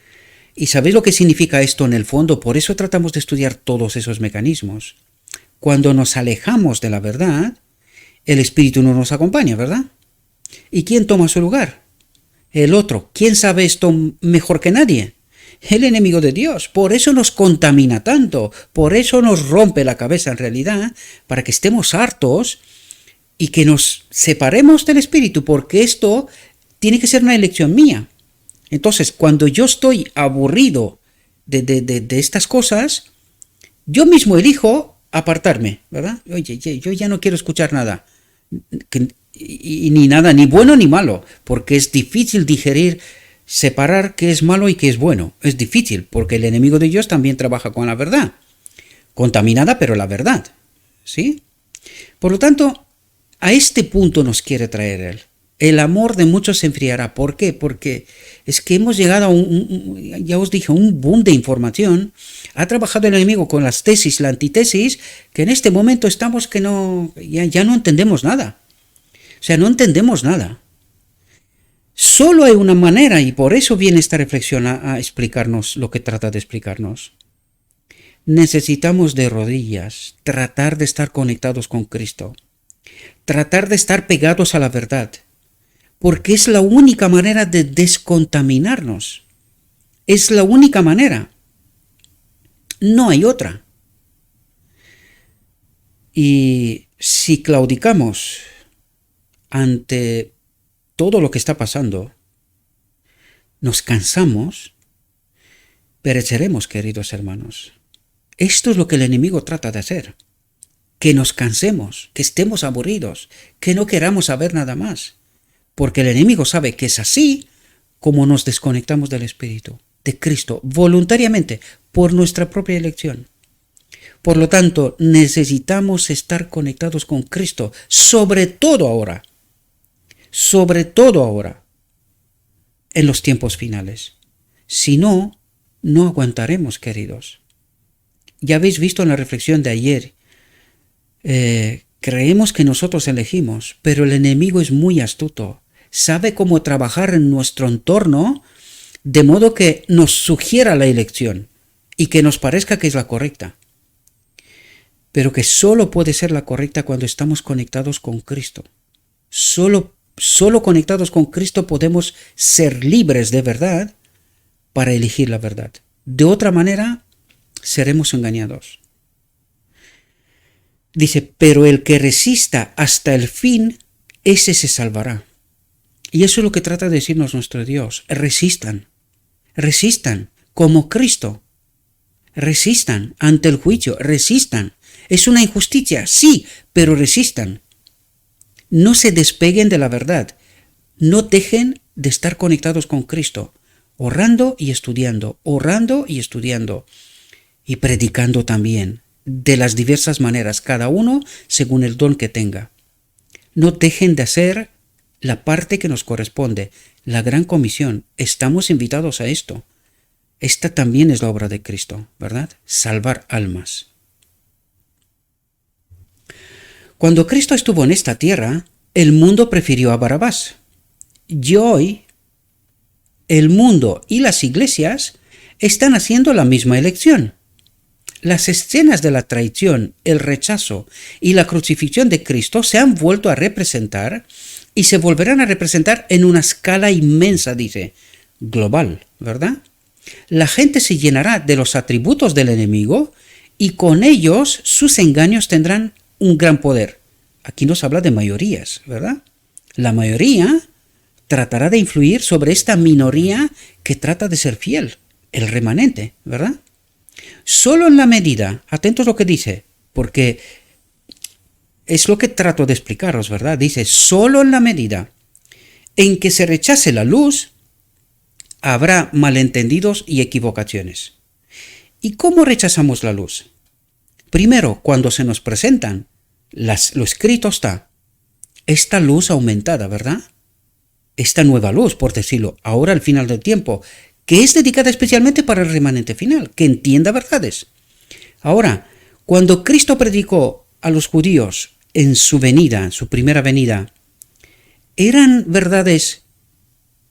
A: ¿Y sabéis lo que significa esto en el fondo? Por eso tratamos de estudiar todos esos mecanismos. Cuando nos alejamos de la verdad, el Espíritu no nos acompaña, ¿verdad? ¿Y quién toma su lugar? El otro. ¿Quién sabe esto mejor que nadie? El enemigo de Dios. Por eso nos contamina tanto, por eso nos rompe la cabeza en realidad, para que estemos hartos y que nos separemos del Espíritu, porque esto tiene que ser una elección mía. Entonces, cuando yo estoy aburrido de estas cosas, yo mismo elijo apartarme, ¿verdad? Oye, yo ya no quiero escuchar nada, ni nada, ni bueno ni malo, porque es difícil digerir, separar qué es malo y qué es bueno. Es difícil, porque el enemigo de Dios también trabaja con la verdad, contaminada, pero la verdad, ¿sí? Por lo tanto, a este punto nos quiere traer él. El amor de muchos se enfriará. ¿Por qué? Porque es que hemos llegado a ya os dije, un boom de información. Ha trabajado el enemigo con las tesis, la antítesis, que en este momento estamos que ya no entendemos nada. O sea, no entendemos nada. Solo hay una manera, y por eso viene esta reflexión a explicarnos lo que trata de explicarnos. Necesitamos de rodillas tratar de estar conectados con Cristo. Tratar de estar pegados a la verdad. Porque es la única manera de descontaminarnos. Es la única manera. No hay otra. Y si claudicamos ante todo lo que está pasando, nos cansamos, pereceremos, queridos hermanos. Esto es lo que el enemigo trata de hacer. Que nos cansemos, que estemos aburridos, que no queramos saber nada más. Porque el enemigo sabe que es así como nos desconectamos del Espíritu, de Cristo, voluntariamente, por nuestra propia elección. Por lo tanto, necesitamos estar conectados con Cristo, sobre todo ahora, en los tiempos finales. Si no, no aguantaremos, queridos. Ya habéis visto en la reflexión de ayer, creemos que nosotros elegimos, pero el enemigo es muy astuto. Sabe cómo trabajar en nuestro entorno de modo que nos sugiera la elección y que nos parezca que es la correcta. Pero que solo puede ser la correcta cuando estamos conectados con Cristo. Solo conectados con Cristo podemos ser libres de verdad para elegir la verdad. De otra manera, seremos engañados. Dice, pero el que resista hasta el fin, ese se salvará. Y eso es lo que trata de decirnos nuestro Dios. Resistan como Cristo. Resistan ante el juicio, resistan. Es una injusticia, sí, pero resistan. No se despeguen de la verdad. No dejen de estar conectados con Cristo, orando y estudiando, y predicando también, de las diversas maneras, cada uno según el don que tenga. No dejen de hacer la parte que nos corresponde, la gran comisión. Estamos invitados a esto. Esta también es la obra de Cristo, ¿verdad? Salvar almas. Cuando Cristo estuvo en esta tierra, el mundo prefirió a Barrabás. Y hoy, el mundo y las iglesias están haciendo la misma elección. las escenas de la traición, el rechazo y la crucifixión de Cristo se han vuelto a representar y se volverán a representar en una escala inmensa, dice, global, ¿verdad? La gente se llenará de los atributos del enemigo y con ellos sus engaños tendrán un gran poder. Aquí nos habla de mayorías, ¿verdad? La mayoría tratará de influir sobre esta minoría que trata de ser fiel, el remanente, ¿verdad? Solo en la medida, atentos a lo que dice, porque es lo que trato de explicaros, ¿verdad? Dice, solo en la medida en que se rechace la luz, habrá malentendidos y equivocaciones. ¿Y cómo rechazamos la luz? Primero, cuando se nos presentan, lo escrito está, esta luz aumentada, ¿verdad? Esta nueva luz, por decirlo, ahora al final del tiempo, que es dedicada especialmente para el remanente final, que entienda verdades. Ahora, cuando Cristo predicó a los judíos en su venida, en su primera venida, eran verdades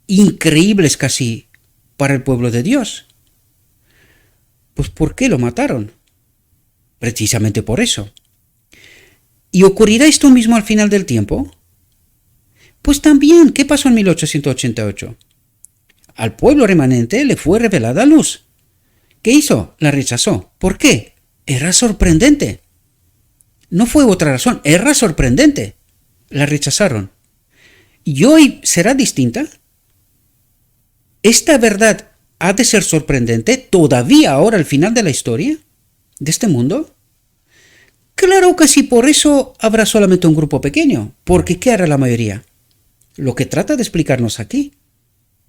A: increíbles casi para el pueblo de Dios. Pues ¿por qué lo mataron? Precisamente por eso. ¿Y ocurrirá esto mismo al final del tiempo? Pues también, ¿qué pasó en 1888? Al pueblo remanente le fue revelada luz. ¿Qué hizo? La rechazó. ¿Por qué? Era sorprendente. No fue otra razón, era sorprendente. La rechazaron. ¿Y hoy será distinta? ¿Esta verdad ha de ser sorprendente todavía ahora al final de la historia de este mundo? Claro que sí, por eso habrá solamente un grupo pequeño. Porque ¿qué hará la mayoría? Lo que trata de explicarnos aquí,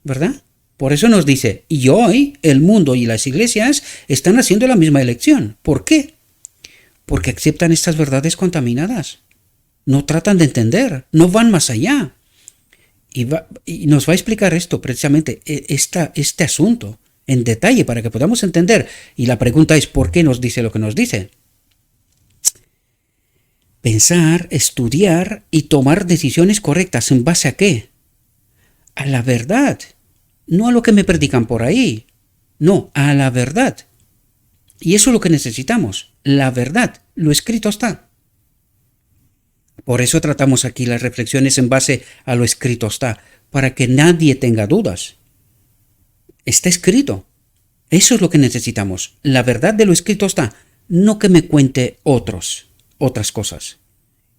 A: ¿verdad? Por eso nos dice, y hoy el mundo y las iglesias están haciendo la misma elección. ¿Por qué? Porque aceptan estas verdades contaminadas. No tratan de entender, no van más allá. Y nos va a explicar esto, precisamente, este asunto, en detalle, para que podamos entender. Y la pregunta es, ¿por qué nos dice lo que nos dice? Pensar, estudiar y tomar decisiones correctas, ¿en base a qué? A la verdad. No a lo que me predican por ahí. No, a la verdad. Y eso es lo que necesitamos. La verdad. Lo escrito está. Por eso tratamos aquí las reflexiones en base a lo escrito está. Para que nadie tenga dudas. Está escrito. Eso es lo que necesitamos. La verdad de lo escrito está. No que me cuente otras cosas.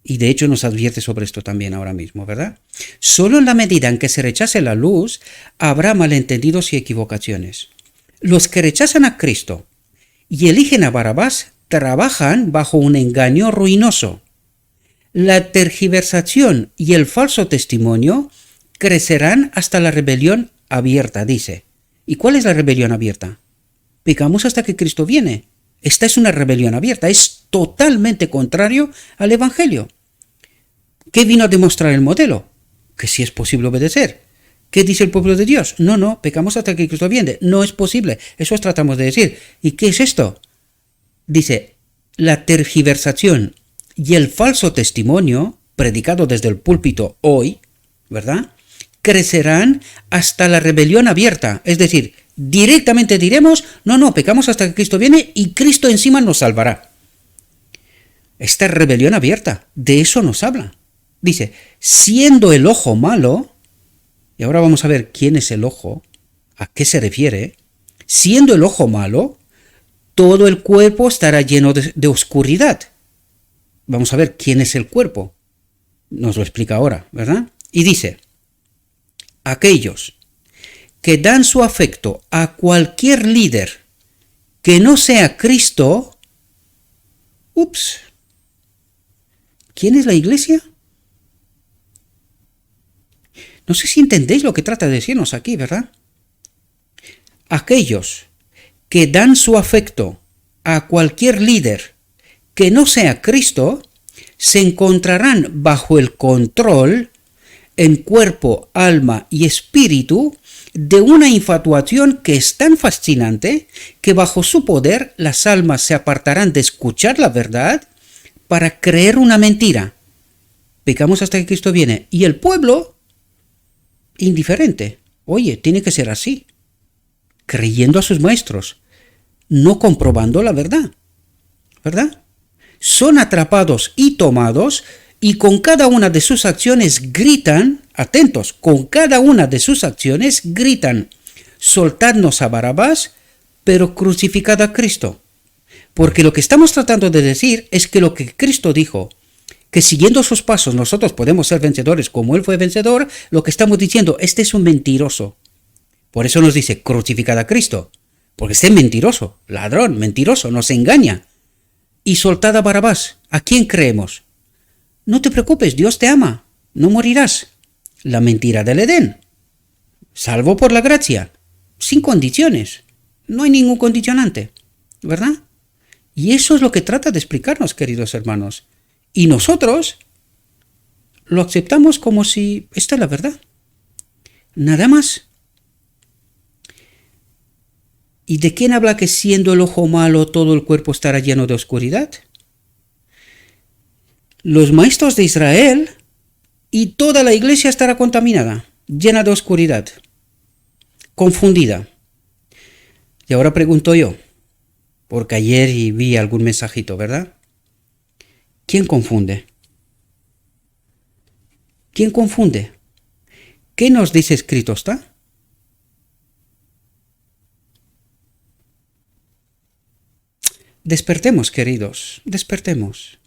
A: Y de hecho nos advierte sobre esto también ahora mismo, ¿verdad? Solo en la medida en que se rechace la luz, habrá malentendidos y equivocaciones. Los que rechazan a Cristo y eligen a Barrabás trabajan bajo un engaño ruinoso. La tergiversación y el falso testimonio crecerán hasta la rebelión abierta, dice. ¿Y cuál es la rebelión abierta? Pecamos hasta que Cristo viene. Esta es una rebelión abierta, es totalmente contrario al Evangelio. ¿Qué vino a demostrar el modelo? Que sí es posible obedecer. ¿Qué dice el pueblo de Dios? No, pecamos hasta que Cristo viene. No es posible. Eso os tratamos de decir. ¿Y qué es esto? Dice, la tergiversación y el falso testimonio, predicado desde el púlpito hoy, ¿verdad? Crecerán hasta la rebelión abierta. Es decir, directamente diremos, no, pecamos hasta que Cristo viene y Cristo encima nos salvará. Esta rebelión abierta, de eso nos habla. Dice, siendo el ojo malo, y ahora vamos a ver quién es el ojo, a qué se refiere, siendo el ojo malo, todo el cuerpo estará lleno de oscuridad. Vamos a ver quién es el cuerpo. Nos lo explica ahora, ¿verdad? Y dice, aquellos que dan su afecto a cualquier líder que no sea Cristo, ¿quién es la iglesia? No sé si entendéis lo que trata de decirnos aquí, ¿verdad? Aquellos que dan su afecto a cualquier líder que no sea Cristo, se encontrarán bajo el control en cuerpo, alma y espíritu de una infatuación que es tan fascinante que bajo su poder las almas se apartarán de escuchar la verdad para creer una mentira. Pecamos hasta que Cristo viene. Y el pueblo, indiferente. Oye, tiene que ser así. Creyendo a sus maestros, no comprobando la verdad. ¿verdad? Son atrapados y tomados y con cada una de sus acciones gritan, atentos, con cada una de sus acciones gritan, soltadnos a Barrabás, pero crucificad a Cristo. Porque lo que estamos tratando de decir es que lo que Cristo dijo, que siguiendo sus pasos nosotros podemos ser vencedores como Él fue vencedor, lo que estamos diciendo, este es un mentiroso. Por eso nos dice, crucificad a Cristo. Porque este es mentiroso, ladrón, mentiroso, nos engaña. Y soltad a Barrabás. ¿A quién creemos? No te preocupes, Dios te ama, no morirás. La mentira del Edén. Salvo por la gracia, sin condiciones. No hay ningún condicionante, ¿verdad? Y eso es lo que trata de explicarnos, queridos hermanos. Y nosotros lo aceptamos como si esta es la verdad. Nada más. ¿Y de quién habla que siendo el ojo malo todo el cuerpo estará lleno de oscuridad? Los maestros de Israel y toda la iglesia estará contaminada, llena de oscuridad, confundida. Y ahora pregunto yo, porque ayer vi algún mensajito, ¿verdad? ¿Quién confunde? ¿Quién confunde? ¿Qué nos dice escrito está? Despertemos, queridos, despertemos.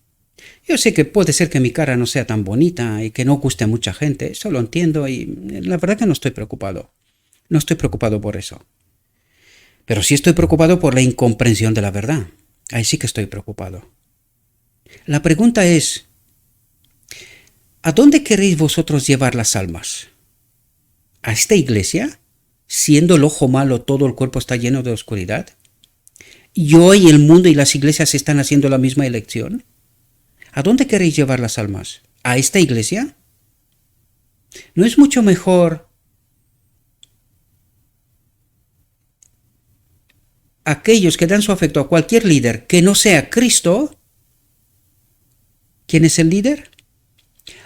A: Yo sé que puede ser que mi cara no sea tan bonita y que no guste a mucha gente, eso lo entiendo y la verdad que no estoy preocupado. No estoy preocupado por eso. Pero sí estoy preocupado por la incomprensión de la verdad. Ahí sí que estoy preocupado. La pregunta es, ¿a dónde queréis vosotros llevar las almas? ¿A esta iglesia? ¿Siendo el ojo malo todo el cuerpo está lleno de oscuridad? ¿Y hoy el mundo y las iglesias están haciendo la misma elección? ¿A dónde queréis llevar las almas? ¿A esta iglesia? ¿No es mucho mejor aquellos que dan su afecto a cualquier líder que no sea Cristo? ¿Quién es el líder?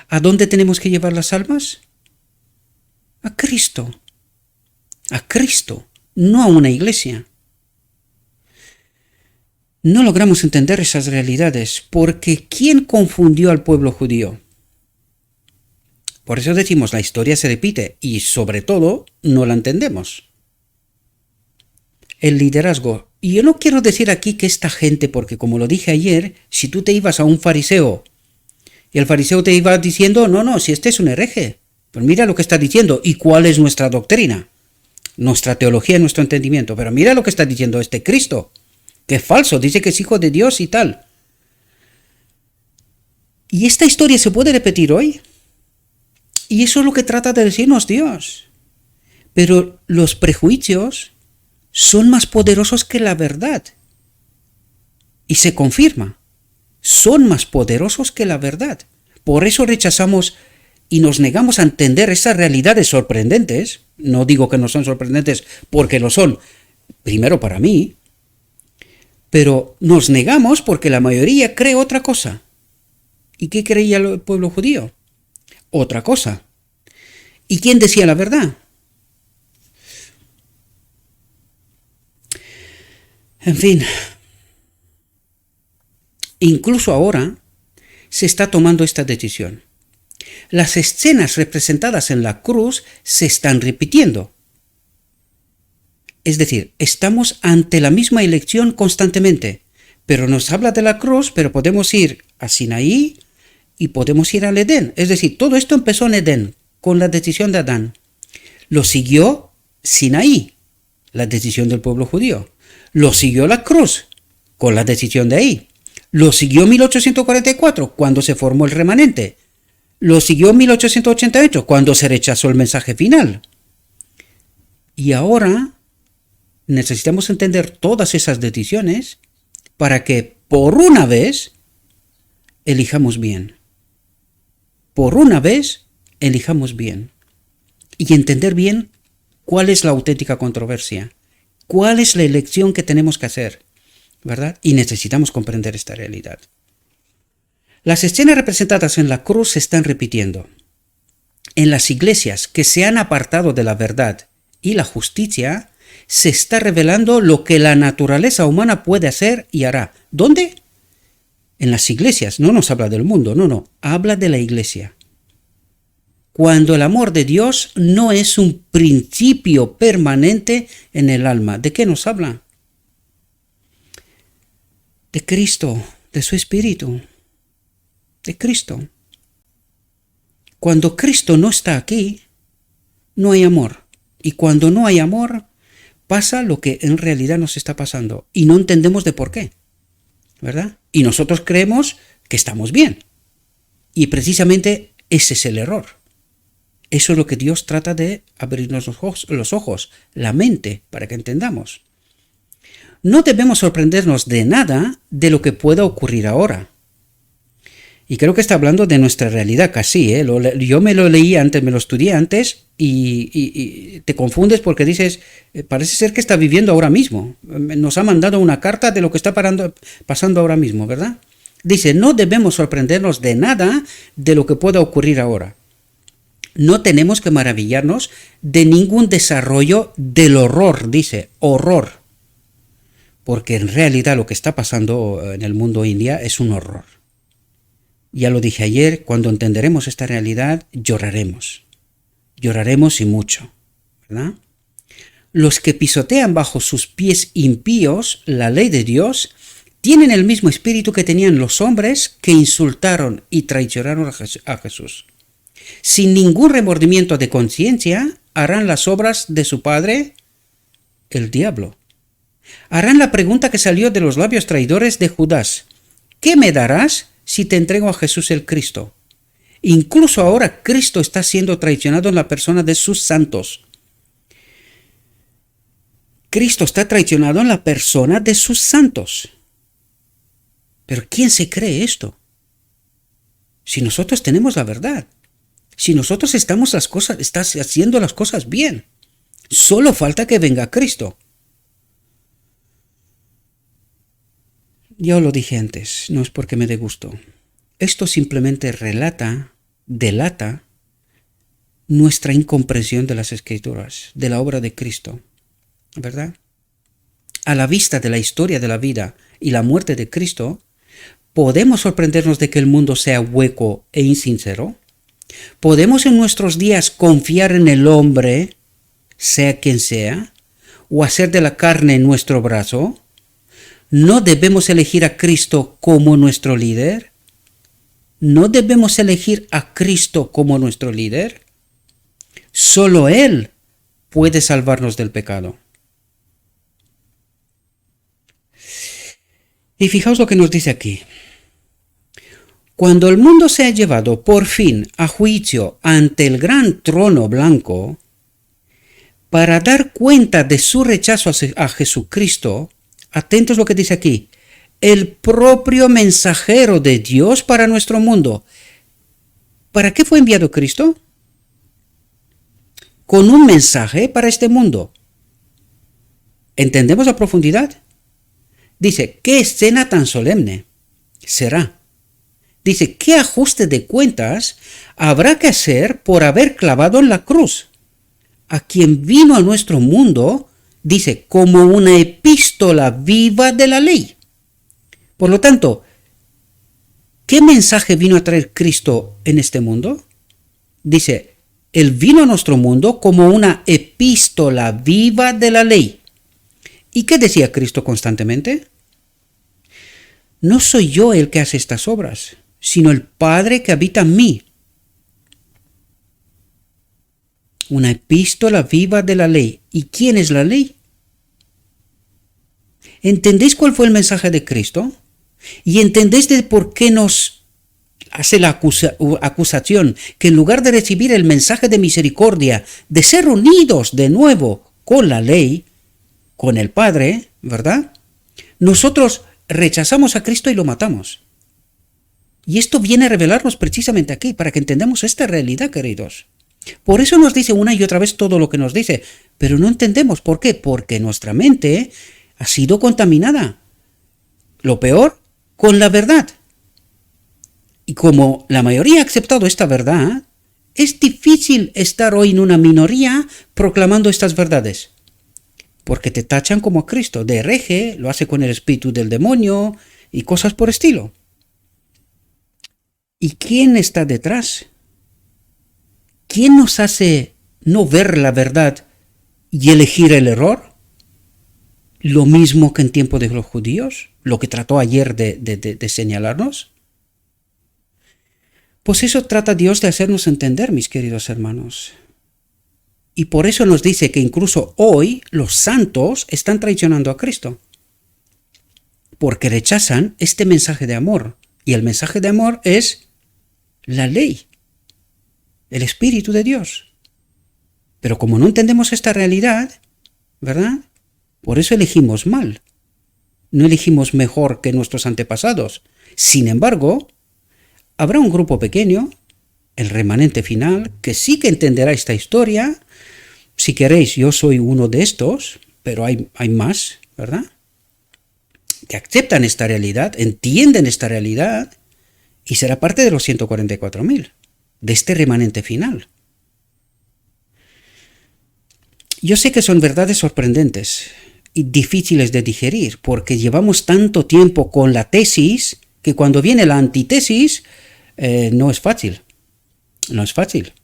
A: ¿A dónde tenemos que llevar las almas? A Cristo. A Cristo, no a una iglesia. No logramos entender esas realidades porque ¿quién confundió al pueblo judío? Por eso decimos, la historia se repite y sobre todo no la entendemos. El liderazgo. Y yo no quiero decir aquí que esta gente, porque como lo dije ayer, si tú te ibas a un fariseo y el fariseo te iba diciendo, no, si este es un hereje, pues mira lo que está diciendo y cuál es nuestra doctrina, nuestra teología, nuestro entendimiento, pero mira lo que está diciendo este Cristo, que es falso, dice que es hijo de Dios y tal. ¿Y esta historia se puede repetir hoy? Y eso es lo que trata de decirnos Dios. Pero los prejuicios son más poderosos que la verdad. Y se confirma. Son más poderosos que la verdad. Por eso rechazamos y nos negamos a entender esas realidades sorprendentes. No digo que no son sorprendentes porque lo son, primero para mí, pero nos negamos porque la mayoría cree otra cosa. ¿Y qué creía el pueblo judío? Otra cosa. ¿Y quién decía la verdad? En fin, incluso ahora se está tomando esta decisión. Las escenas representadas en la cruz se están repitiendo. Es decir, estamos ante la misma elección constantemente, pero nos habla de la cruz, pero podemos ir a Sinaí y podemos ir al Edén. Es decir, todo esto empezó en Edén, con la decisión de Adán. Lo siguió Sinaí, la decisión del pueblo judío. Lo siguió la cruz, con la decisión de ahí. Lo siguió 1844, cuando se formó el remanente. Lo siguió 1888, cuando se rechazó el mensaje final. Y ahora necesitamos entender todas esas decisiones para que por una vez elijamos bien. Por una vez elijamos bien. Y entender bien cuál es la auténtica controversia. ¿Cuál es la elección que tenemos que hacer? ¿Verdad? Y necesitamos comprender esta realidad. Las escenas representadas en la cruz se están repitiendo. En las iglesias que se han apartado de la verdad y la justicia, se está revelando lo que la naturaleza humana puede hacer y hará. ¿Dónde? En las iglesias, no nos habla del mundo, no, habla de la iglesia. Cuando el amor de Dios no es un principio permanente en el alma. ¿De qué nos habla? De Cristo, de su Espíritu, de Cristo. Cuando Cristo no está aquí, no hay amor. Y cuando no hay amor, pasa lo que en realidad nos está pasando. Y no entendemos de por qué, ¿verdad? Y nosotros creemos que estamos bien. Y precisamente ese es el error. Eso es lo que Dios trata de abrirnos los ojos, la mente, para que entendamos. No debemos sorprendernos de nada de lo que pueda ocurrir ahora. Y creo que está hablando de nuestra realidad casi, ¿eh? Yo me lo leí antes, me lo estudié antes y te confundes porque dices, parece ser que está viviendo ahora mismo. Nos ha mandado una carta de lo que está pasando ahora mismo, ¿verdad? Dice, no debemos sorprendernos de nada de lo que pueda ocurrir ahora. No tenemos que maravillarnos de ningún desarrollo del horror, dice, horror. Porque en realidad lo que está pasando en el mundo hoy en día es un horror. Ya lo dije ayer, cuando entenderemos esta realidad, lloraremos. Lloraremos y mucho, ¿verdad? Los que pisotean bajo sus pies impíos la ley de Dios tienen el mismo espíritu que tenían los hombres que insultaron y traicionaron a Jesús. Sin ningún remordimiento de conciencia, harán las obras de su padre, el diablo. Harán la pregunta que salió de los labios traidores de Judas. ¿Qué me darás si te entrego a Jesús el Cristo? Incluso ahora Cristo está siendo traicionado en la persona de sus santos. Cristo está traicionado en la persona de sus santos. ¿Pero quién se cree esto? Si nosotros tenemos la verdad. Si nosotros estamos haciendo las cosas bien. Solo falta que venga Cristo. Ya os lo dije antes, no es porque me dé gusto. Esto simplemente delata nuestra incomprensión de las Escrituras, de la obra de Cristo, ¿verdad? A la vista de la historia de la vida y la muerte de Cristo, ¿podemos sorprendernos de que el mundo sea hueco e insincero? ¿Podemos en nuestros días confiar en el hombre, sea quien sea, o hacer de la carne nuestro brazo? ¿No debemos elegir a Cristo como nuestro líder? ¿No debemos elegir a Cristo como nuestro líder? Solo Él puede salvarnos del pecado. Y fijaos lo que nos dice aquí. Cuando el mundo sea llevado por fin a juicio ante el gran trono blanco, para dar cuenta de su rechazo a Jesucristo, atentos lo que dice aquí, el propio mensajero de Dios para nuestro mundo. ¿Para qué fue enviado Cristo? Con un mensaje para este mundo. ¿Entendemos la profundidad? Dice, ¿qué escena tan solemne será? Dice, ¿qué ajuste de cuentas habrá que hacer por haber clavado en la cruz a quien vino a nuestro mundo, dice, como una epístola viva de la ley? Por lo tanto, ¿qué mensaje vino a traer Cristo en este mundo? Dice, Él vino a nuestro mundo como una epístola viva de la ley. ¿Y qué decía Cristo constantemente? No soy yo el que hace estas obras, sino el Padre que habita en mí. Una epístola viva de la ley. ¿Y quién es la ley? ¿Entendéis cuál fue el mensaje de Cristo? ¿Y entendéis de por qué nos hace la acusación que en lugar de recibir el mensaje de misericordia, de ser unidos de nuevo con la ley, con el Padre, ¿verdad? Nosotros rechazamos a Cristo y lo matamos. Y esto viene a revelarnos precisamente aquí, para que entendamos esta realidad, queridos. Por eso nos dice una y otra vez todo lo que nos dice, pero no entendemos. ¿Por qué? Porque nuestra mente ha sido contaminada. Lo peor, con la verdad. Y como la mayoría ha aceptado esta verdad, es difícil estar hoy en una minoría proclamando estas verdades. Porque te tachan como a Cristo, de hereje, lo hace con el espíritu del demonio y cosas por estilo. ¿Y quién está detrás? ¿Quién nos hace no ver la verdad y elegir el error? Lo mismo que en tiempo de los judíos, lo que trató ayer de señalarnos. Pues eso trata Dios de hacernos entender, mis queridos hermanos. Y por eso nos dice que incluso hoy los santos están traicionando a Cristo, porque rechazan este mensaje de amor. Y el mensaje de amor es la ley, el Espíritu de Dios. Pero como no entendemos esta realidad, ¿verdad? Por eso elegimos mal. No elegimos mejor que nuestros antepasados. Sin embargo, habrá un grupo pequeño, el remanente final, que sí que entenderá esta historia. Si queréis, yo soy uno de estos, pero hay más, ¿verdad? Que aceptan esta realidad, entienden esta realidad, y será parte de los 144.000, de este remanente final. Yo sé que son verdades sorprendentes y difíciles de digerir, porque llevamos tanto tiempo con la tesis que cuando viene la antítesis no es fácil. No es fácil,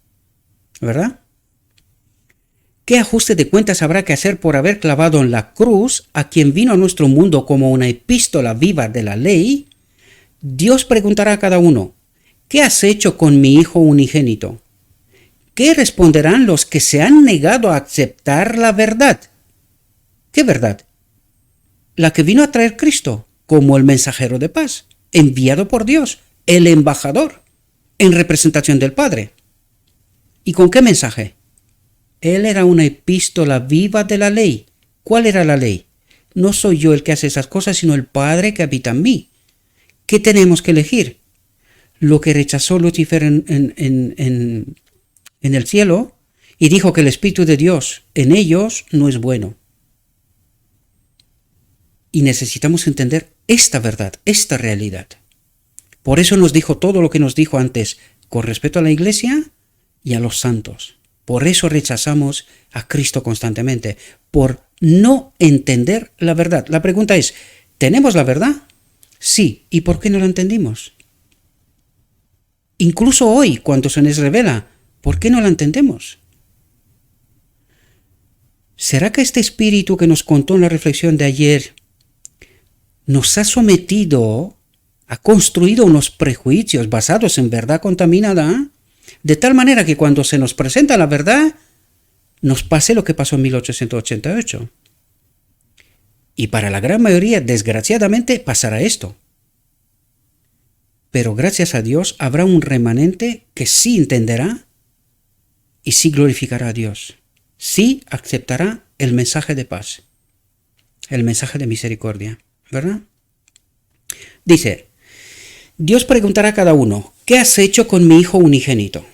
A: ¿verdad? ¿Qué ajuste de cuentas habrá que hacer por haber clavado en la cruz a quien vino a nuestro mundo como una epístola viva de la ley? Dios preguntará a cada uno, ¿qué has hecho con mi Hijo unigénito? ¿Qué responderán los que se han negado a aceptar la verdad? ¿Qué verdad? La que vino a traer Cristo, como el mensajero de paz, enviado por Dios, el embajador, en representación del Padre. ¿Y con qué mensaje? Él era una epístola viva de la ley. ¿Cuál era la ley? No soy yo el que hace esas cosas, sino el Padre que habita en mí. ¿Qué tenemos que elegir? Lo que rechazó Lucifer en el cielo y dijo que el Espíritu de Dios en ellos no es bueno. Y necesitamos entender esta verdad, esta realidad. Por eso nos dijo todo lo que nos dijo antes con respecto a la Iglesia y a los santos. Por eso rechazamos a Cristo constantemente, por no entender la verdad. La pregunta es, ¿tenemos la verdad? Sí. ¿Y por qué no la entendimos? Incluso hoy, cuando se nos revela, ¿por qué no la entendemos? ¿Será que este espíritu que nos contó en la reflexión de ayer nos ha sometido, ha construido unos prejuicios basados en verdad contaminada, de tal manera que cuando se nos presenta la verdad, nos pase lo que pasó en 1888? Y para la gran mayoría, desgraciadamente, pasará esto. Pero gracias a Dios habrá un remanente que sí entenderá y sí glorificará a Dios. Sí aceptará el mensaje de paz, el mensaje de misericordia, ¿verdad? Dice, Dios preguntará a cada uno, ¿qué has hecho con mi Hijo unigénito?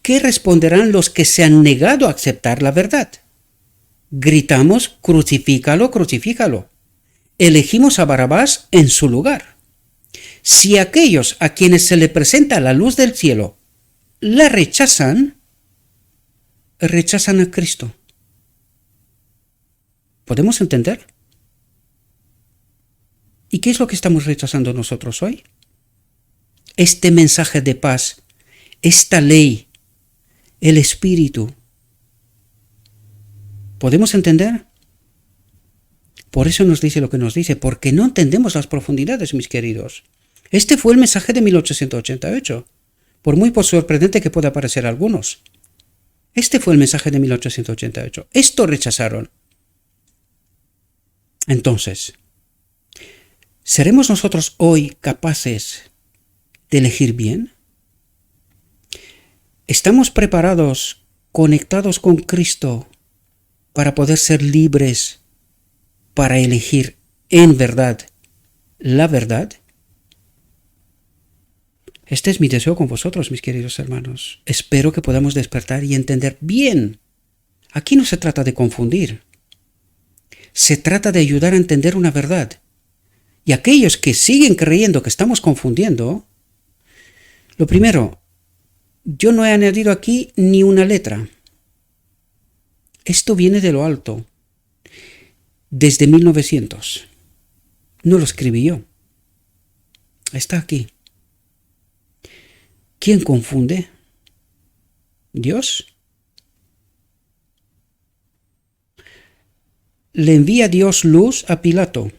A: ¿Qué responderán los que se han negado a aceptar la verdad? Gritamos, crucifícalo, crucifícalo. Elegimos a Barrabás en su lugar. Si aquellos a quienes se le presenta la luz del cielo la rechazan, rechazan a Cristo. ¿Podemos entender? ¿Y qué es lo que estamos rechazando nosotros hoy? Este mensaje de paz, esta ley, el Espíritu. ¿Podemos entender? Por eso nos dice lo que nos dice, porque no entendemos las profundidades, mis queridos. Este fue el mensaje de 1888, por muy sorprendente que pueda parecer a algunos. Este fue el mensaje de 1888. Esto rechazaron. Entonces, ¿seremos nosotros hoy capaces de elegir bien? ¿Estamos preparados, conectados con Cristo, para poder ser libres, para elegir en verdad la verdad? Este es mi deseo con vosotros, mis queridos hermanos. Espero que podamos despertar y entender bien. Aquí no se trata de confundir. Se trata de ayudar a entender una verdad. Y aquellos que siguen creyendo que estamos confundiendo, lo primero, yo no he añadido aquí ni una letra. Esto viene de lo alto, desde 1900. No lo escribí yo. Está aquí. ¿Quién confunde? ¿Dios? Le envía Dios luz a Pilato.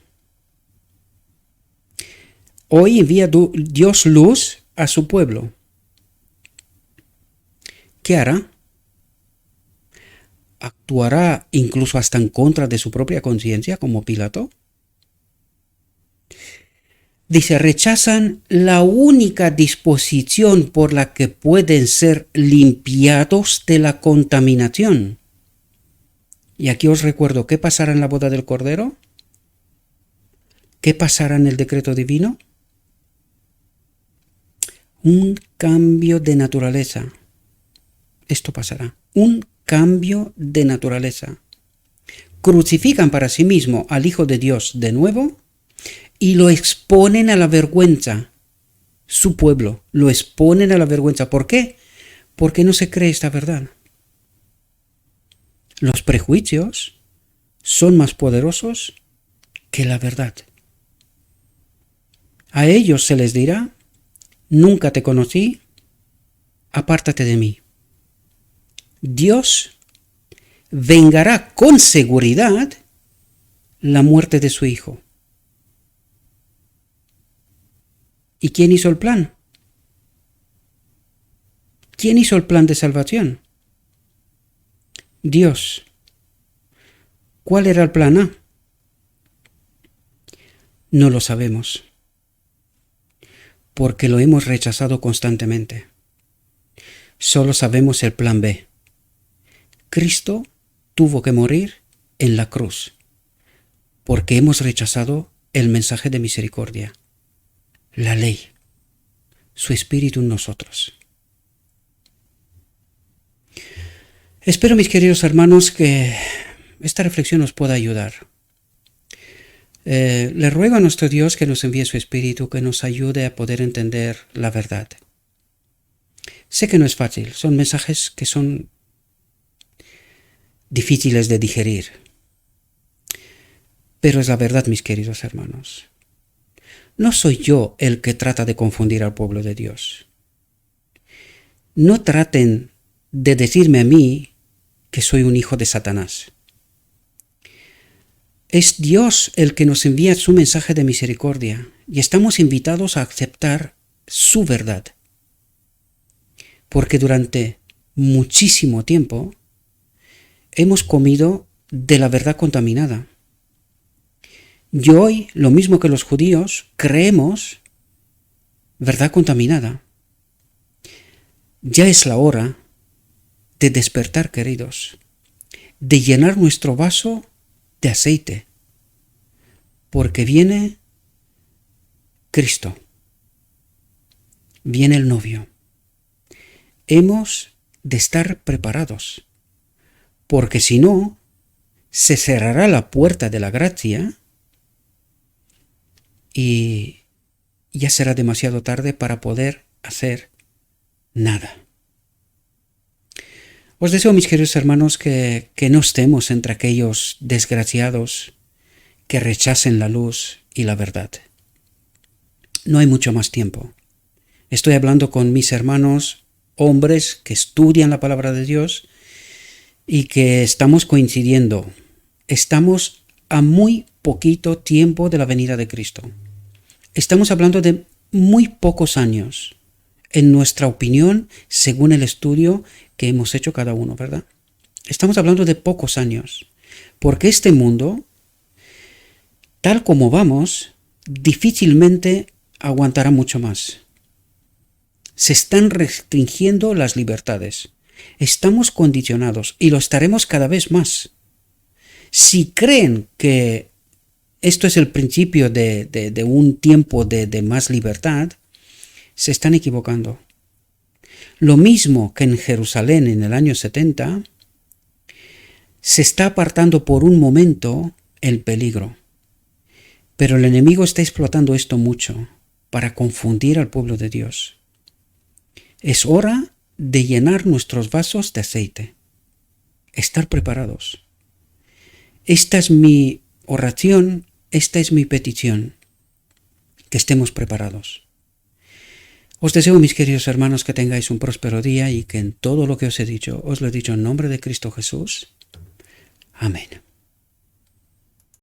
A: Hoy envía Dios luz a su pueblo. ¿Qué hará? ¿Actuará incluso hasta en contra de su propia conciencia como Pilato? Dice, rechazan la única disposición por la que pueden ser limpiados de la contaminación. Y aquí os recuerdo, ¿qué pasará en la boda del Cordero? ¿Qué pasará en el decreto divino? Un cambio de naturaleza. Esto pasará. Un cambio de naturaleza. Crucifican para sí mismo al Hijo de Dios de nuevo y lo exponen a la vergüenza. Su pueblo lo exponen a la vergüenza. ¿Por qué? Porque no se cree esta verdad. Los prejuicios son más poderosos que la verdad. A ellos se les dirá, nunca te conocí, apártate de mí. Dios vengará con seguridad la muerte de su Hijo. ¿Y quién hizo el plan? ¿Quién hizo el plan de salvación? Dios. ¿Cuál era el plan A? No lo sabemos, porque lo hemos rechazado constantemente. Solo sabemos el plan B. Cristo tuvo que morir en la cruz, porque hemos rechazado el mensaje de misericordia, la ley, su espíritu en nosotros. Espero, mis queridos hermanos, que esta reflexión nos pueda ayudar. Le ruego a nuestro Dios que nos envíe su espíritu, que nos ayude a poder entender la verdad. Sé que no es fácil, son mensajes que son difíciles de digerir, pero es la verdad, mis queridos hermanos. No soy yo el que trata de confundir al pueblo de Dios. No traten de decirme a mí que soy un hijo de Satanás. Es Dios el que nos envía su mensaje de misericordia y estamos invitados a aceptar su verdad. Porque durante muchísimo tiempo hemos comido de la verdad contaminada. Y hoy, lo mismo que los judíos, creemos verdad contaminada. Ya es la hora de despertar, queridos, de llenar nuestro vaso de aceite, porque viene Cristo, viene el novio. Hemos de estar preparados, porque si no, se cerrará la puerta de la gracia y ya será demasiado tarde para poder hacer nada. Os deseo, mis queridos hermanos, que no estemos entre aquellos desgraciados que rechacen la luz y la verdad. No hay mucho más tiempo. Estoy hablando con mis hermanos, hombres que estudian la palabra de Dios y que estamos coincidiendo. Estamos a muy poquito tiempo de la venida de Cristo. Estamos hablando de muy pocos años, en nuestra opinión, según el estudio que hemos hecho cada uno, ¿verdad? Estamos hablando de pocos años, porque este mundo, tal como vamos, difícilmente aguantará mucho más. Se están restringiendo las libertades. Estamos condicionados y lo estaremos cada vez más. Si creen que esto es el principio de un tiempo de más libertad, se están equivocando. Lo mismo que en Jerusalén en el año 70, se está apartando por un momento el peligro. Pero el enemigo está explotando esto mucho para confundir al pueblo de Dios. Es hora de llenar nuestros vasos de aceite. Estar preparados. Esta es mi oración, esta es mi petición. Que estemos preparados. Os deseo, mis queridos hermanos, que tengáis un próspero día y que en todo lo que os he dicho, os lo he dicho en nombre de Cristo Jesús. Amén.